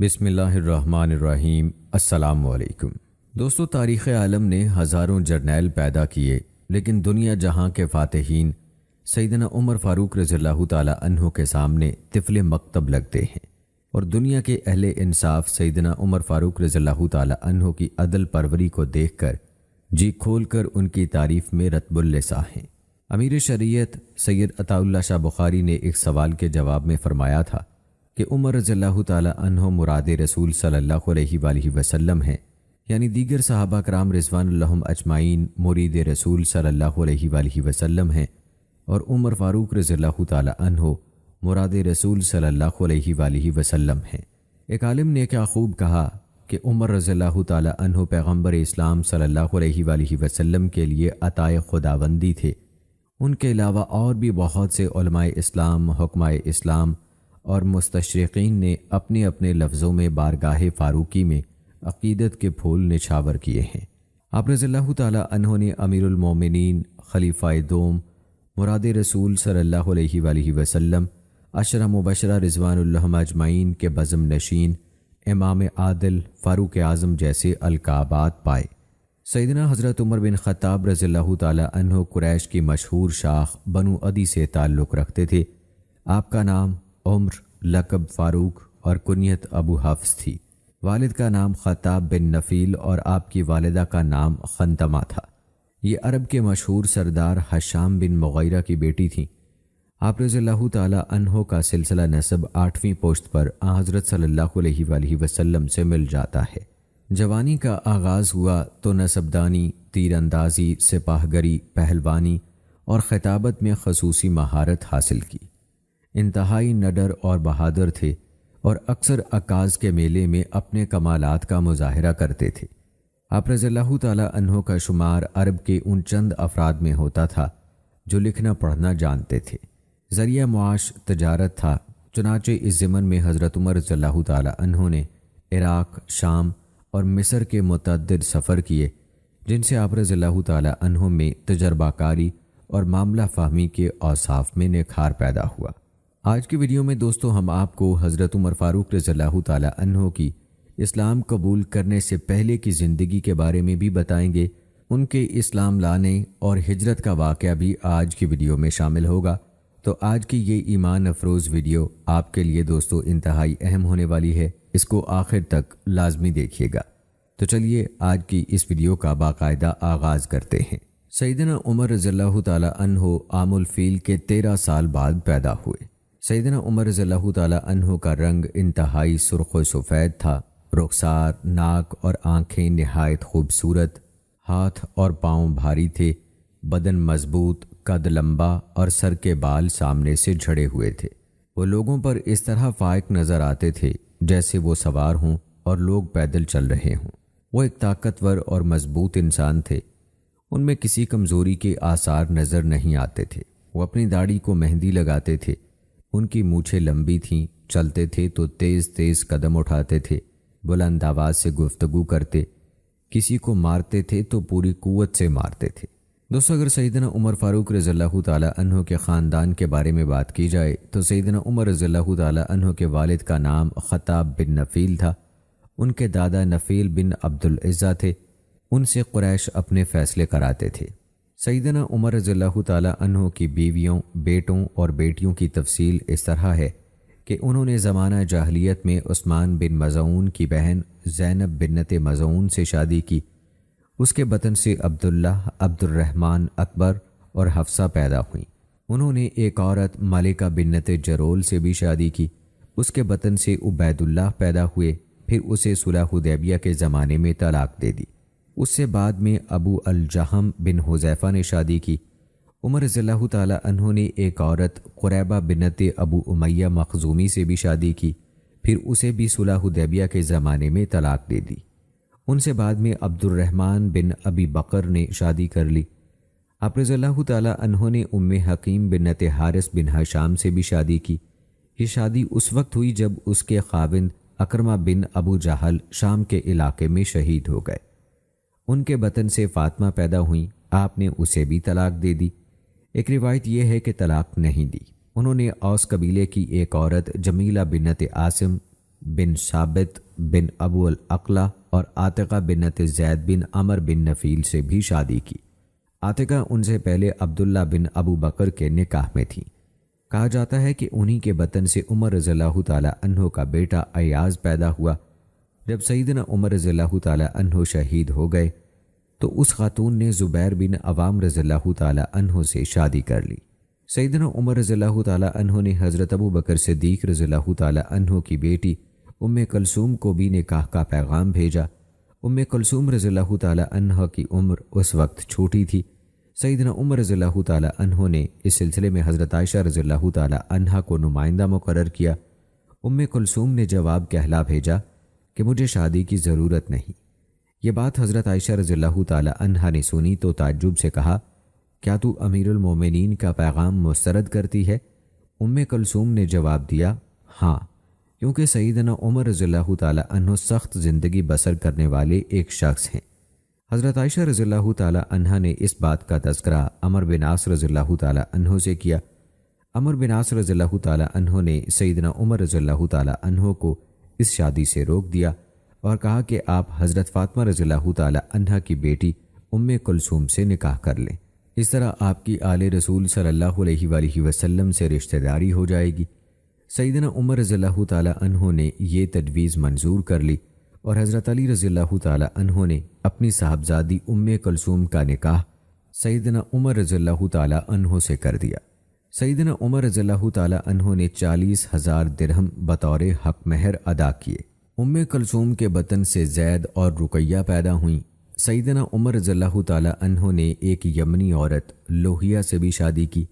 بسم اللہ الرحمن الرحیم۔ السلام علیکم دوستو، تاریخ عالم نے ہزاروں جرنیل پیدا کیے، لیکن دنیا جہاں کے فاتحین سیدنا عمر فاروق رضی اللہ تعالی عنہ کے سامنے طفل مکتب لگتے ہیں، اور دنیا کے اہل انصاف سیدنا عمر فاروق رضی اللہ تعالی عنہ کی عدل پروری کو دیکھ کر جی کھول کر ان کی تعریف میں رطب اللساں ہیں۔ امیر شریعت سید عطا اللہ شاہ بخاری نے ایک سوال کے جواب میں فرمایا تھا کہ عمر رضی اللہ تعالی عنہ مراد رسول صلی اللہ علیہ وآلہ وسلم ہیں، یعنی دیگر صحابہ کرام رضوان اللہم اجمعین مرید رسول صلی اللہ علیہ وآلہ وسلم ہیں، اور عمر فاروق رضی اللہ تعالی عنہ مراد رسول صلی اللہ علیہ وآلہ وسلم ہیں۔ ایک عالم نے کیا خوب کہا کہ عمر رضی اللہ تعالی عنہ پیغمبر اسلام صلی اللہ علیہ وآلہ وسلم کے لیے عطائے خداوندی تھے۔ ان کے علاوہ اور بھی بہت سے علماء اسلام، حکماء اسلام اور مستشرقین نے اپنے اپنے لفظوں میں بارگاہ فاروقی میں عقیدت کے پھول نچھاور کیے ہیں۔ آپ رضی اللہ تعالی عنہ نے امیر المومنین، خلیفہ دوم، مراد رسول صلی اللہ علیہ وآلہ وسلم، عشرہ مبشرہ رضوان اللہم اجمعین کے بزم نشین، امام عادل، فاروق اعظم جیسے القابات پائے۔ سیدنا حضرت عمر بن خطاب رضی اللہ تعالی عنہ قریش کی مشہور شاخ بنو عدی سے تعلق رکھتے تھے۔ آپ کا نام عمر، لقب فاروق اور کنیت ابو حفص تھی۔ والد کا نام خطاب بن نفیل اور آپ کی والدہ کا نام خنتمہ تھا۔ یہ عرب کے مشہور سردار حشام بن مغیرہ کی بیٹی تھیں۔ آپ رضی اللہ تعالی عنہ کا سلسلہ نسب 8ویں پشت پر حضرت صلی اللہ علیہ وآلہ وسلم سے مل جاتا ہے۔ جوانی کا آغاز ہوا تو نسبدانی، تیر اندازی، سپاہ گری، پہلوانی اور خطابت میں خصوصی مہارت حاصل کی۔ انتہائی نڈر اور بہادر تھے اور اکثر عکاظ کے میلے میں اپنے کمالات کا مظاہرہ کرتے تھے۔ آپ رضی اللہ تعالی عنہ کا شمار عرب کے ان چند افراد میں ہوتا تھا جو لکھنا پڑھنا جانتے تھے۔ ذریعہ معاش تجارت تھا، چنانچہ اس ضمن میں حضرت عمر رضی اللہ تعالی عنہ نے عراق، شام اور مصر کے متعدد سفر کیے، جن سے آپ رضی اللہ تعالی عنہ میں تجربہ کاری اور معاملہ فہمی کے اوصاف میں نکھار پیدا ہوا۔ آج کی ویڈیو میں دوستو ہم آپ کو حضرت عمر فاروق رضی اللہ تعالی عنہ کی اسلام قبول کرنے سے پہلے کی زندگی کے بارے میں بھی بتائیں گے۔ ان کے اسلام لانے اور ہجرت کا واقعہ بھی آج کی ویڈیو میں شامل ہوگا، تو آج کی یہ ایمان افروز ویڈیو آپ کے لیے دوستو انتہائی اہم ہونے والی ہے، اس کو آخر تک لازمی دیکھیے گا۔ تو چلیے آج کی اس ویڈیو کا باقاعدہ آغاز کرتے ہیں۔ سیدنا عمر رضی اللہ تعالی عنہ عام الفیل کے 13 سال بعد پیدا ہوئے۔ سیدنا عمر رضی اللہ تعالی عنہ کا رنگ انتہائی سرخ و سفید تھا۔ رخسار، ناک اور آنکھیں نہایت خوبصورت، ہاتھ اور پاؤں بھاری تھے، بدن مضبوط، قد لمبا اور سر کے بال سامنے سے جھڑے ہوئے تھے۔ وہ لوگوں پر اس طرح فائق نظر آتے تھے جیسے وہ سوار ہوں اور لوگ پیدل چل رہے ہوں۔ وہ ایک طاقتور اور مضبوط انسان تھے، ان میں کسی کمزوری کے آثار نظر نہیں آتے تھے۔ وہ اپنی داڑھی کو مہندی لگاتے تھے، ان کی مونچھیں لمبی تھیں، چلتے تھے تو تیز تیز قدم اٹھاتے تھے، بلند آواز سے گفتگو کرتے، کسی کو مارتے تھے تو پوری قوت سے مارتے تھے۔ دوستو اگر سیدنا عمر فاروق رضی اللہ تعالی عنہ کے خاندان کے بارے میں بات کی جائے تو سیدنا عمر رضی اللہ تعالی عنہ کے والد کا نام خطاب بن نفیل تھا۔ ان کے دادا نفیل بن عبد العزہ تھے، ان سے قریش اپنے فیصلے کراتے تھے۔ سیدنا عمر رضی اللہ تعالی عنہ کی بیویوں، بیٹوں اور بیٹیوں کی تفصیل اس طرح ہے کہ انہوں نے زمانہ جاہلیت میں عثمان بن مظعون کی بہن زینب بنت مظعون سے شادی کی۔ اس کے بطن سے عبداللہ، عبد الرحمن، اکبر اور حفصہ پیدا ہوئیں۔ انہوں نے ایک عورت ملکہ بنت جرول سے بھی شادی کی، اس کے بطن سے عبید اللہ پیدا ہوئے، پھر اسے صلح حدیبیہ کے زمانے میں طلاق دے دی۔ اس سے بعد میں ابو الجہم بن حذیفہ نے شادی کی۔ عمر رضی اللہ تعالی عنہ نے ایک عورت قریبہ بنت ابو امیہ مخزومی سے بھی شادی کی، پھر اسے بھی صلح حدیبیہ کے زمانے میں طلاق دے دی۔ ان سے بعد میں عبد الرحمن بن ابی بکر نے شادی کر لی۔ آپ رضی اللہ تعالی عنہ نے ام حکیم بنت حارث بن حشام سے بھی شادی کی۔ یہ شادی اس وقت ہوئی جب اس کے خاوند اکرمہ بن ابو جہل شام کے علاقے میں شہید ہو گئے۔ ان کے بطن سے فاطمہ پیدا ہوئیں، آپ نے اسے بھی طلاق دے دی۔ ایک روایت یہ ہے کہ طلاق نہیں دی۔ انہوں نے اوس قبیلے کی ایک عورت جمیلہ بنت عاصم بن ثابت بن ابو الاقلہ اور عاتقہ بنت زید بن عمر بن نفیل سے بھی شادی کی۔ عاتقہ ان سے پہلے عبداللہ بن ابو بکر کے نکاح میں تھیں۔ کہا جاتا ہے کہ انہی کے بطن سے عمر رضی اللہ تعالیٰ عنہ کا بیٹا ایاز پیدا ہوا۔ جب سیدنا عمر رضی اللہ تعالیٰ عنہ شہید ہو گئے تو اس خاتون نے زبیر بن عوام رضی اللہ تعالیٰ عنہ سے شادی کر لی۔ سیدنا عمر رضی اللہ تعالیٰ عنہ نے حضرت ابو بکر صدیق رضی اللہ تعالیٰ عنہ کی بیٹی کلثوم کو بھی نکاح کا پیغام بھیجا۔ کلثوم رضی اللہ تعالیٰ عنہ کی عمر اس وقت چھوٹی تھی۔ سیدنا عمر رضی اللہ تعالیٰ عنہ نے اس سلسلے میں حضرت عائشہ رضی اللہ تعالیٰ عنہ کو نمائندہ مقرر کیا۔ کلثوم نے جواب کہلا بھیجا کہ مجھے شادی کی ضرورت نہیں۔ یہ بات حضرت عائشہ رضی اللہ تعالیٰ عنہ نے سنی تو تعجب سے کہا، کیا تو امیر المومنین کا پیغام مسترد کرتی ہے؟ کلثوم نے جواب دیا، ہاں، کیونکہ سیدنا عمر رضی اللہ تعالیٰ عنہ سخت زندگی بسر کرنے والے ایک شخص ہیں۔ حضرت عائشہ رضی اللہ تعالیٰ عنہ نے اس بات کا تذکرہ عمرو بن عاص رضی اللہ تعالیٰ عنہ سے کیا۔ عمرو بن عاص رضی اللہ تعالیٰ عنہ نے سیدنا عمر رضی اللہ تعالیٰ عنہ کو اس شادی سے روک دیا اور کہا کہ آپ حضرت فاطمہ رضی اللہ تعالیٰ عنہ کی بیٹی کلثوم سے نکاح کر لیں۔ اس طرح آپ کی آل رسول صلی اللہ علیہ وآلہ وسلم سے رشتہ داری ہو جائے گی۔ سیدنا عمر رضی اللہ تعالیٰ عنہ نے یہ تجویز منظور کر لی اور حضرت علی رضی اللہ تعالیٰ عنہ نے اپنی صاحبزادی کلثوم کا نکاح سیدنا عمر رضی اللہ تعالیٰ عنہ سے کر دیا۔ سیدنا عمر رضی اللہ تعالیٰ عنہ نے 40,000 درہم بطور حق مہر ادا کیے۔ کلثوم کے بطن سے زید اور رقیہ پیدا ہوئیں۔ سیدنا عمر رضی اللہ تعالیٰ عنہ نے ایک یمنی عورت لوہیہ سے بھی شادی کی۔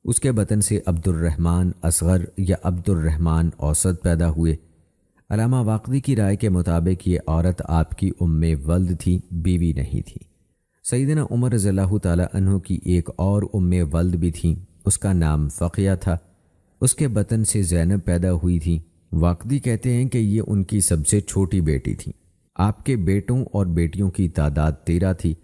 اس کے بطن سے عبد الرحمن اصغر یا عبد الرحمن اوسط پیدا ہوئے۔ علامہ واقدی کی رائے کے مطابق یہ عورت آپ کی ولد تھی، بیوی نہیں تھی۔ سیدنا عمر رضی اللہ تعالیٰ عنہ کی ایک اور ولد بھی تھیں، اس کا نام فقیہ تھا۔ اس کے بطن سے زینب پیدا ہوئی تھی۔ واقدی کہتے ہیں کہ یہ ان کی سب سے چھوٹی بیٹی تھی۔ آپ کے بیٹوں اور بیٹیوں کی تعداد 13 تھی۔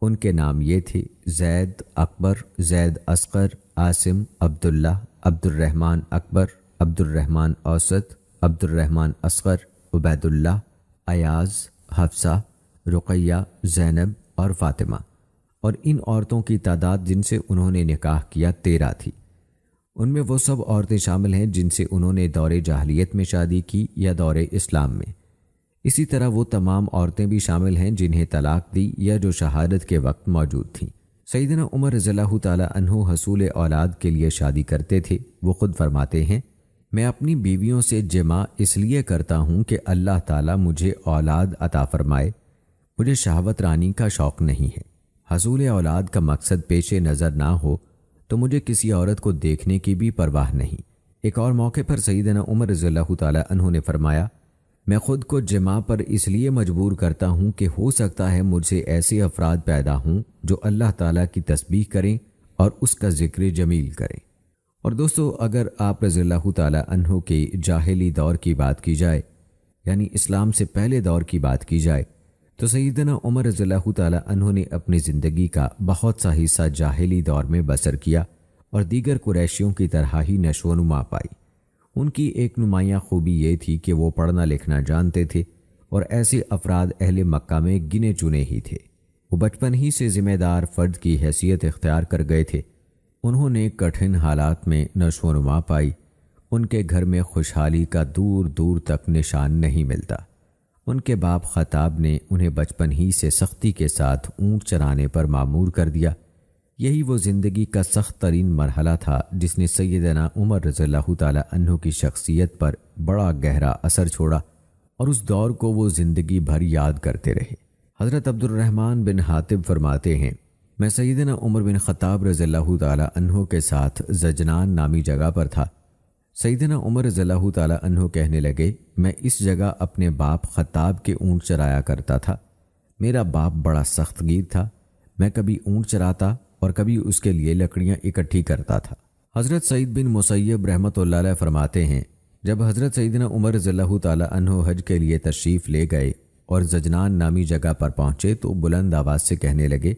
ان کے نام یہ تھے: زید اکبر، زید اصغر، عاصم، عبداللہ، عبد الرحمن اکبر، عبد الرحمن اوسط، عبد الرحمن اصغر، عبید اللہ، ایاز، حفصہ، رقیہ، زینب اور فاطمہ۔ اور ان عورتوں کی تعداد جن سے انہوں نے نکاح کیا 13 تھی۔ ان میں وہ سب عورتیں شامل ہیں جن سے انہوں نے دور جاہلیت میں شادی کی یا دور اسلام میں۔ اسی طرح وہ تمام عورتیں بھی شامل ہیں جنہیں طلاق دی یا جو شہادت کے وقت موجود تھیں۔ سیدنا عمر رضی اللہ تعالیٰ عنہ حصول اولاد کے لیے شادی کرتے تھے۔ وہ خود فرماتے ہیں، میں اپنی بیویوں سے جمع اس لیے کرتا ہوں کہ اللہ تعالیٰ مجھے اولاد عطا فرمائے۔ مجھے شہوت رانی کا شوق نہیں ہے۔ حصول اولاد کا مقصد پیش نظر نہ ہو تو مجھے کسی عورت کو دیکھنے کی بھی پرواہ نہیں۔ ایک اور موقع پر سیدنا عمر رضی اللہ تعالیٰ عنہ نے فرمایا، میں خود کو جماع پر اس لیے مجبور کرتا ہوں کہ ہو سکتا ہے مجھ سے ایسے افراد پیدا ہوں جو اللہ تعالیٰ کی تسبیح کریں اور اس کا ذکر جمیل کریں۔ اور دوستو، اگر آپ رضی اللہ تعالیٰ عنہ کے جاہلی دور کی بات کی جائے، یعنی اسلام سے پہلے دور کی بات کی جائے، تو سیدنا عمر رضی اللہ تعالیٰ عنہ نے اپنی زندگی کا بہت سا حصہ جاہلی دور میں بسر کیا اور دیگر قریشیوں کی طرح ہی نشو و نما پائی۔ ان کی ایک نمایاں خوبی یہ تھی کہ وہ پڑھنا لکھنا جانتے تھے اور ایسے افراد اہل مکہ میں گنے چنے ہی تھے۔ وہ بچپن ہی سے ذمہ دار فرد کی حیثیت اختیار کر گئے تھے۔ انہوں نے کٹھن حالات میں نشو و نما پائی۔ ان کے گھر میں خوشحالی کا دور دور تک نشان نہیں ملتا۔ ان کے باپ خطاب نے انہیں بچپن ہی سے سختی کے ساتھ اونٹ چرانے پر مامور کر دیا۔ یہی وہ زندگی کا سخت ترین مرحلہ تھا جس نے سیدنا عمر رضی اللہ تعالیٰ عنہ کی شخصیت پر بڑا گہرا اثر چھوڑا اور اس دور کو وہ زندگی بھر یاد کرتے رہے۔ حضرت عبد الرحمن بن حاتب فرماتے ہیں، میں سیدنا عمر بن خطاب رضی اللہ تعالیٰ عنہ کے ساتھ زجنان نامی جگہ پر تھا۔ سیدنا عمر رضی اللہ تعالیٰ عنہ کہنے لگے، میں اس جگہ اپنے باپ خطاب کے اونٹ چرایا کرتا تھا۔ میرا باپ بڑا سخت گیر تھا۔ میں کبھی اونٹ چراتا اور کبھی اس کے لیے لکڑیاں اکٹھی کرتا تھا۔ حضرت سعید بن مسیب رحمۃ اللہ علیہ فرماتے ہیں، جب حضرت سیدنا عمر رضی اللہ تعالیٰ عنہ حج کے لیے تشریف لے گئے اور زجنان نامی جگہ پر پہنچے تو بلند آواز سے کہنے لگے،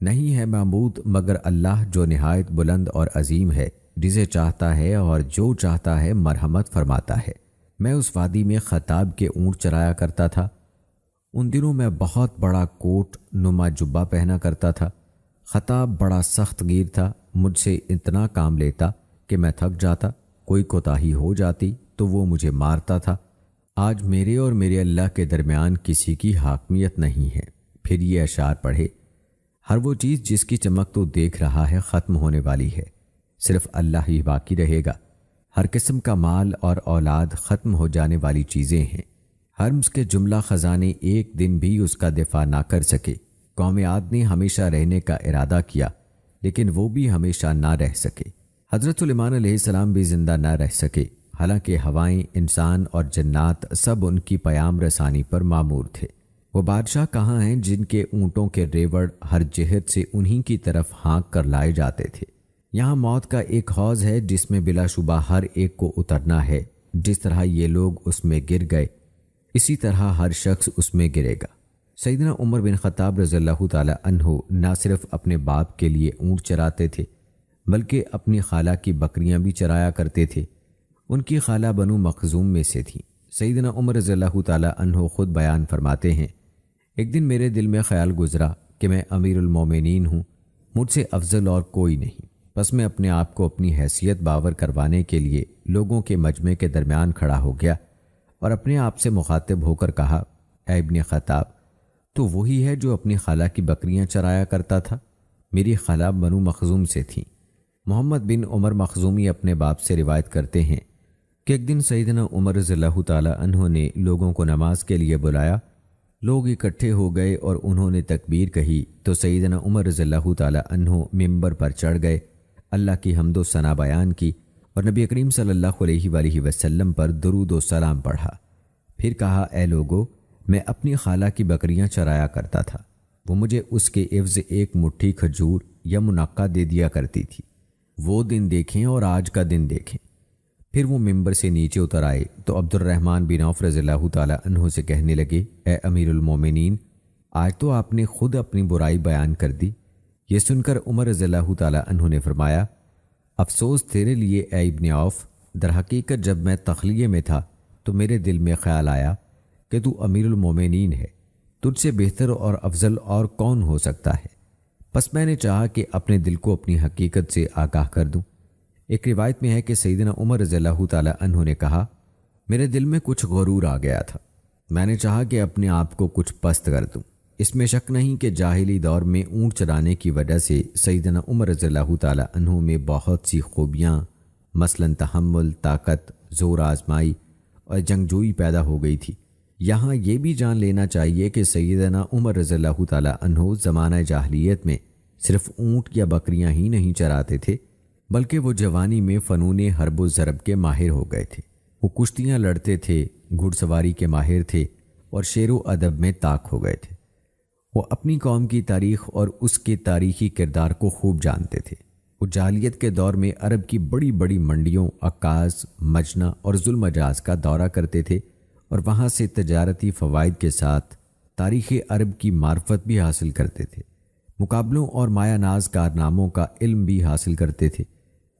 نہیں ہے معبود مگر اللہ جو نہایت بلند اور عظیم ہے، جسے چاہتا ہے اور جو چاہتا ہے مرحمت فرماتا ہے۔ میں اس وادی میں خطاب کے اونٹ چرایا کرتا تھا۔ ان دنوں میں بہت بڑا کوٹ نما جبہ پہنا کرتا تھا۔ خطاب بڑا سخت گیر تھا، مجھ سے اتنا کام لیتا کہ میں تھک جاتا، کوئی کوتاہی ہو جاتی تو وہ مجھے مارتا تھا۔ آج میرے اور میرے اللہ کے درمیان کسی کی حاکمیت نہیں ہے۔ پھر یہ اشعار پڑھے: ہر وہ چیز جس کی چمک تو دیکھ رہا ہے ختم ہونے والی ہے، صرف اللہ ہی باقی رہے گا۔ ہر قسم کا مال اور اولاد ختم ہو جانے والی چیزیں ہیں۔ حرمز کے جملہ خزانے ایک دن بھی اس کا دفاع نہ کر سکے۔ قوم عاد نے ہمیشہ رہنے کا ارادہ کیا، لیکن وہ بھی ہمیشہ نہ رہ سکے۔ حضرت سلیمان علیہ السلام بھی زندہ نہ رہ سکے، حالانکہ ہوائیں، انسان اور جنات سب ان کی پیام رسانی پر مامور تھے۔ وہ بادشاہ کہاں ہیں جن کے اونٹوں کے ریوڑ ہر جہت سے انہی کی طرف ہانک کر لائے جاتے تھے؟ یہاں موت کا ایک حوض ہے جس میں بلا شبہ ہر ایک کو اترنا ہے۔ جس طرح یہ لوگ اس میں گر گئے، اسی طرح ہر شخص اس میں گرے گا۔ سیدنا عمر بن خطاب رضی اللہ تعالی عنہ نہ صرف اپنے باپ کے لیے اونٹ چراتے تھے، بلکہ اپنی خالہ کی بکریاں بھی چرایا کرتے تھے۔ ان کی خالہ بنو مخزوم میں سے تھیں۔ سیدنا عمر رضی اللہ تعالی عنہ خود بیان فرماتے ہیں: ایک دن میرے دل میں خیال گزرا کہ میں امیر المومنین ہوں، مجھ سے افضل اور کوئی نہیں۔ بس میں اپنے آپ کو اپنی حیثیت باور کروانے کے لیے لوگوں کے مجمع کے درمیان کھڑا ہو گیا اور اپنے آپ سے مخاطب ہو کر کہا: اے ابن خطاب، تو وہی ہے جو اپنی خالہ کی بکریاں چرایا کرتا تھا؟ میری خالہ بنو مخزوم سے تھیں۔ محمد بن عمر مخزومی اپنے باپ سے روایت کرتے ہیں کہ ایک دن سیدنا عمر رضی اللہ تعالی عنہ نے لوگوں کو نماز کے لیے بلایا۔ لوگ اکٹھے ہو گئے اور انہوں نے تکبیر کہی تو سیدنا عمر رضی اللہ تعالی عنہ ممبر پر چڑھ گئے، اللہ کی حمد و ثنا بیان کی اور نبی کریم صلی اللہ علیہ وآلہ وسلم پر درود و سلام پڑھا۔ پھر کہا: اے لوگو، میں اپنی خالہ کی بکریاں چرایا کرتا تھا، وہ مجھے اس کے عوض ایک مٹھی کھجور یا منقع دے دیا کرتی تھی۔ وہ دن دیکھیں اور آج کا دن دیکھیں۔ پھر وہ ممبر سے نیچے اتر آئے تو عبد الرحمن بن عوف رضی اللہ تعالی عنہ سے کہنے لگے: اے امیر المومنین، آج تو آپ نے خود اپنی برائی بیان کر دی۔ یہ سن کر عمر رضی اللہ تعالی عنہ نے فرمایا: افسوس تیرے لیے اے ابن عوف، در حقیقت جب میں تخلیے میں تھا تو میرے دل میں خیال آیا کہ تو امیر المومنین ہے، تجھ سے بہتر اور افضل اور کون ہو سکتا ہے؟ بس میں نے چاہا کہ اپنے دل کو اپنی حقیقت سے آگاہ کر دوں۔ ایک روایت میں ہے کہ سیدنا عمر رضی اللہ تعالی عنہ نے کہا: میرے دل میں کچھ غرور آ گیا تھا، میں نے چاہا کہ اپنے آپ کو کچھ پست کر دوں۔ اس میں شک نہیں کہ جاہلی دور میں اونٹ چرانے کی وجہ سے سیدنا عمر رضی اللہ تعالی عنہ میں بہت سی خوبیاں مثلاً تحمل، طاقت، زور آزمائی اور جنگجوئی پیدا ہو گئی تھی۔ یہاں یہ بھی جان لینا چاہیے کہ سیدنا عمر رضی اللہ تعالی عنہ زمانہ جاہلیت میں صرف اونٹ یا بکریاں ہی نہیں چراتے تھے، بلکہ وہ جوانی میں فنون حرب و ضرب کے ماہر ہو گئے تھے۔ وہ کشتیاں لڑتے تھے، گھڑ سواری کے ماہر تھے اور شعر و ادب میں طاق ہو گئے تھے۔ وہ اپنی قوم کی تاریخ اور اس کے تاریخی کردار کو خوب جانتے تھے۔ وہ جاہلیت کے دور میں عرب کی بڑی بڑی منڈیوں، عکاظ، مجنہ اور ذوالمجاز کا دورہ کرتے تھے اور وہاں سے تجارتی فوائد کے ساتھ تاریخ عرب کی معرفت بھی حاصل کرتے تھے۔ مقابلوں اور مایہ ناز کارناموں کا علم بھی حاصل کرتے تھے،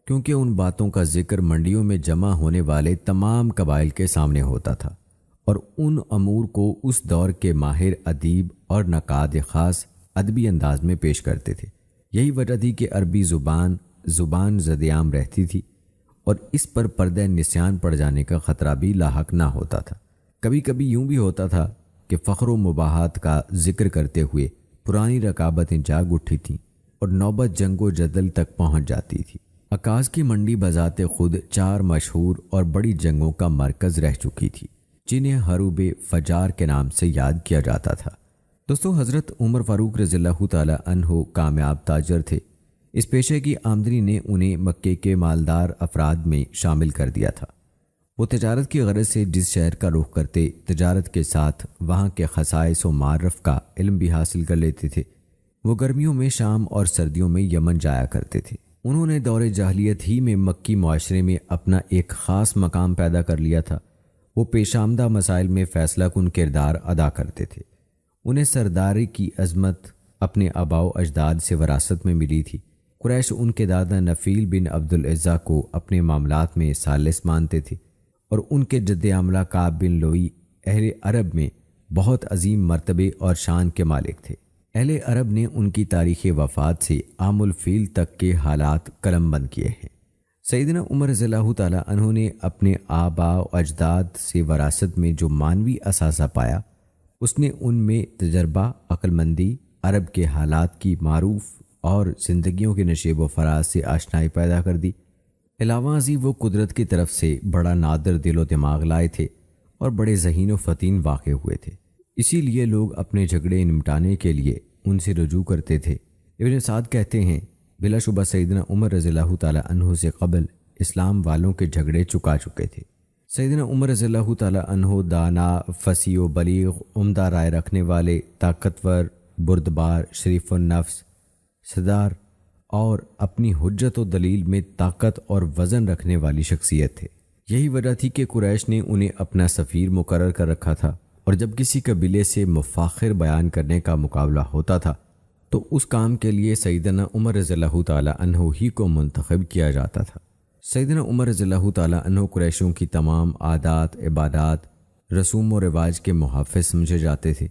کیونکہ ان باتوں کا ذکر منڈیوں میں جمع ہونے والے تمام قبائل کے سامنے ہوتا تھا اور ان امور کو اس دور کے ماہر ادیب اور نقاد خاص ادبی انداز میں پیش کرتے تھے۔ یہی وجہ تھی کہ عربی زبان زد عام رہتی تھی اور اس پر پردہ نسیان پڑ جانے کا خطرہ بھی لاحق نہ ہوتا تھا۔ کبھی کبھی یوں بھی ہوتا تھا کہ فخر و مباحات کا ذکر کرتے ہوئے پرانی رکابتیں جاگ اٹھی تھیں اور نوبت جنگ و جدل تک پہنچ جاتی تھی۔ عکاظ کی منڈی بذات خود 4 مشہور اور بڑی جنگوں کا مرکز رہ چکی تھی، جنہیں حروب فجار کے نام سے یاد کیا جاتا تھا۔ دوستو، حضرت عمر فاروق رضی اللہ تعالی عنہ کامیاب تاجر تھے۔ اس پیشے کی آمدنی نے انہیں مکے کے مالدار افراد میں شامل کر دیا تھا۔ وہ تجارت کی غرض سے جس شہر کا رخ کرتے، تجارت کے ساتھ وہاں کے خصائص و معرف کا علم بھی حاصل کر لیتے تھے۔ وہ گرمیوں میں شام اور سردیوں میں یمن جایا کرتے تھے۔ انہوں نے دور جاہلیت ہی میں مکی معاشرے میں اپنا ایک خاص مقام پیدا کر لیا تھا۔ وہ پیش آمدہ مسائل میں فیصلہ کن کردار ادا کرتے تھے۔ انہیں سرداری کی عظمت اپنے آباء و اجداد سے وراثت میں ملی تھی۔ قریش ان کے دادا نفیل بن عبد العزیٰ کو اپنے معاملات میں ثالث مانتے تھے اور ان کے جد عملہ کعب بن لوئی اہل عرب میں بہت عظیم مرتبے اور شان کے مالک تھے۔ اہل عرب نے ان کی تاریخ وفات سے عام الفیل تک کے حالات قلم بند کیے ہیں۔ سیدنا عمر رضی اللہ تعالیٰ عنہ نے اپنے آباء و اجداد سے وراثت میں جو معنوی اثاثہ پایا، اس نے ان میں تجربہ، عقل مندی، عرب کے حالات کی معروف اور زندگیوں کے نشیب و فراز سے آشنائی پیدا کر دی۔ علاوہ ازیں وہ قدرت کی طرف سے بڑا نادر دل و دماغ لائے تھے اور بڑے ذہین و فطین واقع ہوئے تھے، اسی لیے لوگ اپنے جھگڑے نمٹانے کے لیے ان سے رجوع کرتے تھے۔ ابن سعد کہتے ہیں بلا شبہ سیدنا عمر رضی اللہ تعالیٰ عنہ سے قبل اسلام والوں کے جھگڑے چکا چکے تھے۔ سیدنا عمر رضی اللہ تعالیٰ عنہ دانا، فصیح و بلیغ، عمدہ رائے رکھنے والے، طاقتور، بردبار، شریف النفس، صدار اور اپنی حجت و دلیل میں طاقت اور وزن رکھنے والی شخصیت تھے۔ یہی وجہ تھی کہ قریش نے انہیں اپنا سفیر مقرر کر رکھا تھا، اور جب کسی قبیلے سے مفاخر بیان کرنے کا مقابلہ ہوتا تھا تو اس کام کے لیے سیدنا عمر رضی اللہ تعالیٰ عنہ ہی کو منتخب کیا جاتا تھا۔ سیدنا عمر رضی اللہ تعالیٰ عنہ قریشوں کی تمام عادات، عبادات، رسوم و رواج کے محافظ سمجھے جاتے تھے،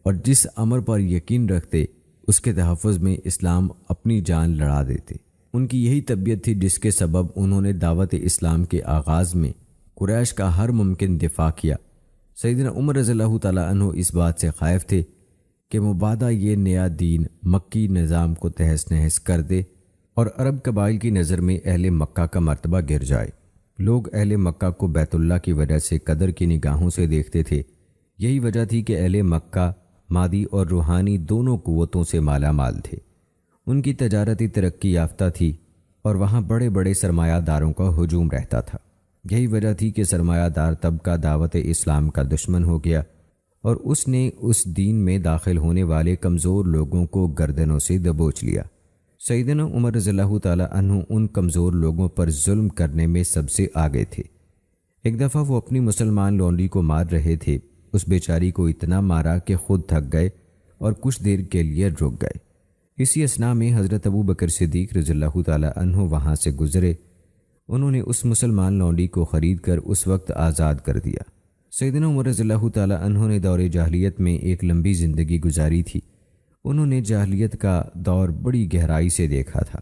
اور جس امر پر یقین رکھتے اس کے تحفظ میں اسلام اپنی جان لڑا دیتے۔ ان کی یہی طبیعت تھی جس کے سبب انہوں نے دعوت اسلام کے آغاز میں قریش کا ہر ممکن دفاع کیا۔ سیدنا عمر رضی اللہ تعالیٰ عنہ اس بات سے خائف تھے کہ مبادا یہ نیا دین مکی نظام کو تہس نہس کر دے اور عرب قبائل کی نظر میں اہل مکہ کا مرتبہ گر جائے۔ لوگ اہل مکہ کو بیت اللہ کی وجہ سے قدر کی نگاہوں سے دیکھتے تھے۔ یہی وجہ تھی کہ اہل مکہ مادی اور روحانی دونوں قوتوں سے مالا مال تھے۔ ان کی تجارتی ترقی یافتہ تھی اور وہاں بڑے بڑے سرمایہ داروں کا ہجوم رہتا تھا۔ یہی وجہ تھی کہ سرمایہ دار طبقہ دعوت اسلام کا دشمن ہو گیا اور اس نے اس دین میں داخل ہونے والے کمزور لوگوں کو گردنوں سے دبوچ لیا۔ سیدنا عمر رضی اللہ تعالیٰ عنہ ان کمزور لوگوں پر ظلم کرنے میں سب سے آگے تھے۔ ایک دفعہ وہ اپنی مسلمان لونڈی کو مار رہے تھے۔ اس بیچاری کو اتنا مارا کہ خود تھک گئے اور کچھ دیر کے لیے رک گئے۔ اسی اثناء میں حضرت ابو بکر صدیق رضی اللہ تعالیٰ عنہ وہاں سے گزرے۔ انہوں نے اس مسلمان لونڈی کو خرید کر اس وقت آزاد کر دیا۔ سیدنا عمر رضی اللہ تعالیٰ عنہ نے دور جاہلیت میں ایک لمبی زندگی گزاری تھی۔ انہوں نے جاہلیت کا دور بڑی گہرائی سے دیکھا تھا،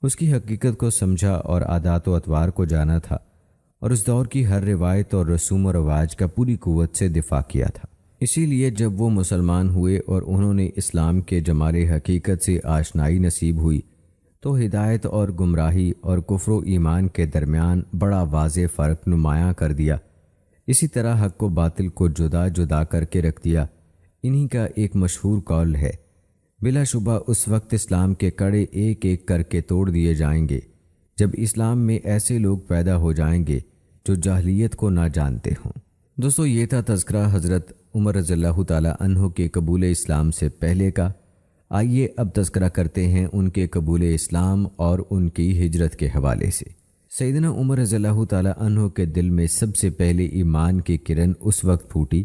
اس کی حقیقت کو سمجھا اور عادات و اطوار کو جانا تھا، اور اس دور کی ہر روایت اور رسوم و رواج کا پوری قوت سے دفاع کیا تھا۔ اسی لیے جب وہ مسلمان ہوئے اور انہوں نے اسلام کے جمال حقیقت سے آشنائی نصیب ہوئی تو ہدایت اور گمراہی اور کفر و ایمان کے درمیان بڑا واضح فرق نمایاں کر دیا۔ اسی طرح حق و باطل کو جدا جدا کر کے رکھ دیا۔ انہی کا ایک مشہور قول ہے، بلا شبہ اس وقت اسلام کے کڑے ایک ایک کر کے توڑ دیے جائیں گے جب اسلام میں ایسے لوگ پیدا ہو جائیں گے جو جاہلیت کو نہ جانتے ہوں۔ دوستو، یہ تھا تذکرہ حضرت عمر رضی اللہ تعالیٰ عنہ کے قبول اسلام سے پہلے کا۔ آئیے اب تذکرہ کرتے ہیں ان کے قبول اسلام اور ان کی ہجرت کے حوالے سے۔ سیدنا عمر رضی اللہ تعالیٰ عنہ کے دل میں سب سے پہلے ایمان کی کرن اس وقت پھوٹی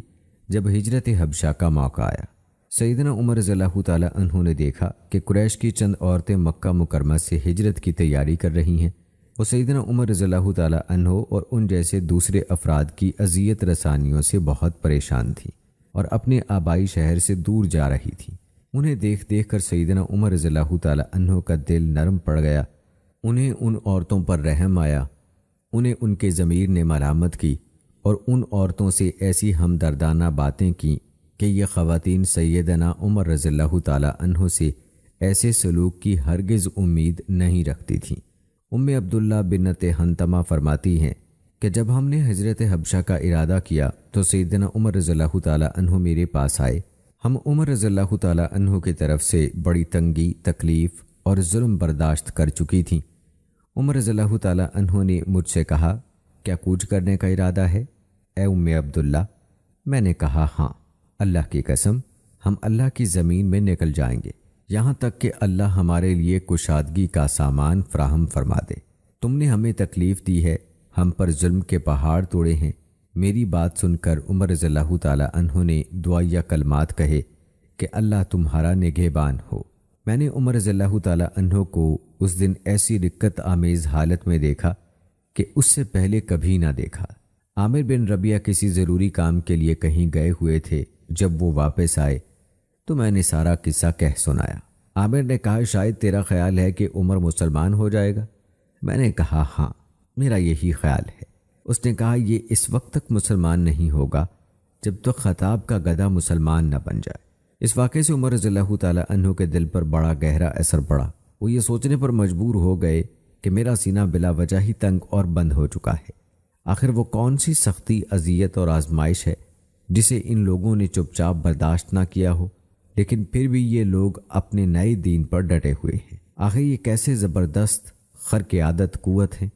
جب ہجرت حبشہ کا موقع آیا۔ سیدنا عمر رضی اللہ تعالیٰ عنہ نے دیکھا کہ قریش کی چند عورتیں مکہ مکرمہ سے ہجرت کی تیاری کر رہی ہیں۔ وہ سیدنا عمر رضی اللہ تعالیٰ عنہ اور ان جیسے دوسرے افراد کی اذیت رسانیوں سے بہت پریشان تھیں اور اپنے آبائی شہر سے دور جا رہی تھیں۔ انہیں دیکھ دیکھ کر سیدنا عمر رضی اللہ تعالیٰ عنہ کا دل نرم پڑ گیا۔ انہیں ان عورتوں پر رحم آیا، انہیں ان کے ضمیر نے ملامت کی اور ان عورتوں سے ایسی ہمدردانہ باتیں کیں کہ یہ خواتین سیدنا عمر رضی اللہ تعالیٰ عنہ سے ایسے سلوک کی ہرگز امید نہیں رکھتی تھیں۔ عبداللہ بنت حنتمہ فرماتی ہیں کہ جب ہم نے ہجرت حبشہ کا ارادہ کیا تو سیدنا عمر رضی اللہ تعالیٰ عنہ میرے پاس آئے۔ ہم عمر رضی اللہ تعالیٰ عنہ کی طرف سے بڑی تنگی، تکلیف اور ظلم برداشت کر چکی تھیں۔ عمر رضی اللہ تعالیٰ عنہ نے مجھ سے کہا، کیا کوچ کرنے کا ارادہ ہے اے عبداللہ؟ میں نے کہا ہاں، اللہ کی قسم ہم اللہ کی زمین میں نکل جائیں گے، یہاں تک کہ اللہ ہمارے لیے کشادگی کا سامان فراہم فرما دے۔ تم نے ہمیں تکلیف دی ہے، ہم پر ظلم کے پہاڑ توڑے ہیں۔ میری بات سن کر عمر رضی اللہ تعالیٰ عنہ نے دعائیہ کلمات کہے کہ اللہ تمہارا نگہبان ہو۔ میں نے عمر رضی اللہ تعالیٰ عنہ کو اس دن ایسی رقت آمیز حالت میں دیکھا کہ اس سے پہلے کبھی نہ دیکھا۔ عامر بن ربیعہ کسی ضروری کام کے لیے کہیں گئے ہوئے تھے۔ جب وہ واپس آئے تو میں نے سارا قصہ کہہ سنایا۔ عامر نے کہا شاید تیرا خیال ہے کہ عمر مسلمان ہو جائے گا؟ میں نے کہا ہاں، میرا یہی خیال ہے۔ اس نے کہا یہ اس وقت تک مسلمان نہیں ہوگا جب تک خطاب کا گدھا مسلمان نہ بن جائے۔ اس واقعے سے عمر رضی اللہ تعالیٰ عنہ کے دل پر بڑا گہرا اثر پڑا۔ وہ یہ سوچنے پر مجبور ہو گئے کہ میرا سینہ بلا وجہ ہی تنگ اور بند ہو چکا ہے۔ آخر وہ کون سی سختی، اذیت اور آزمائش ہے جسے ان لوگوں نے چپ چاپ برداشت نہ کیا ہو، لیکن پھر بھی یہ لوگ اپنے نئے دین پر ڈٹے ہوئے ہیں۔ آخر یہ کیسے زبردست خرق عادت قوت ہے۔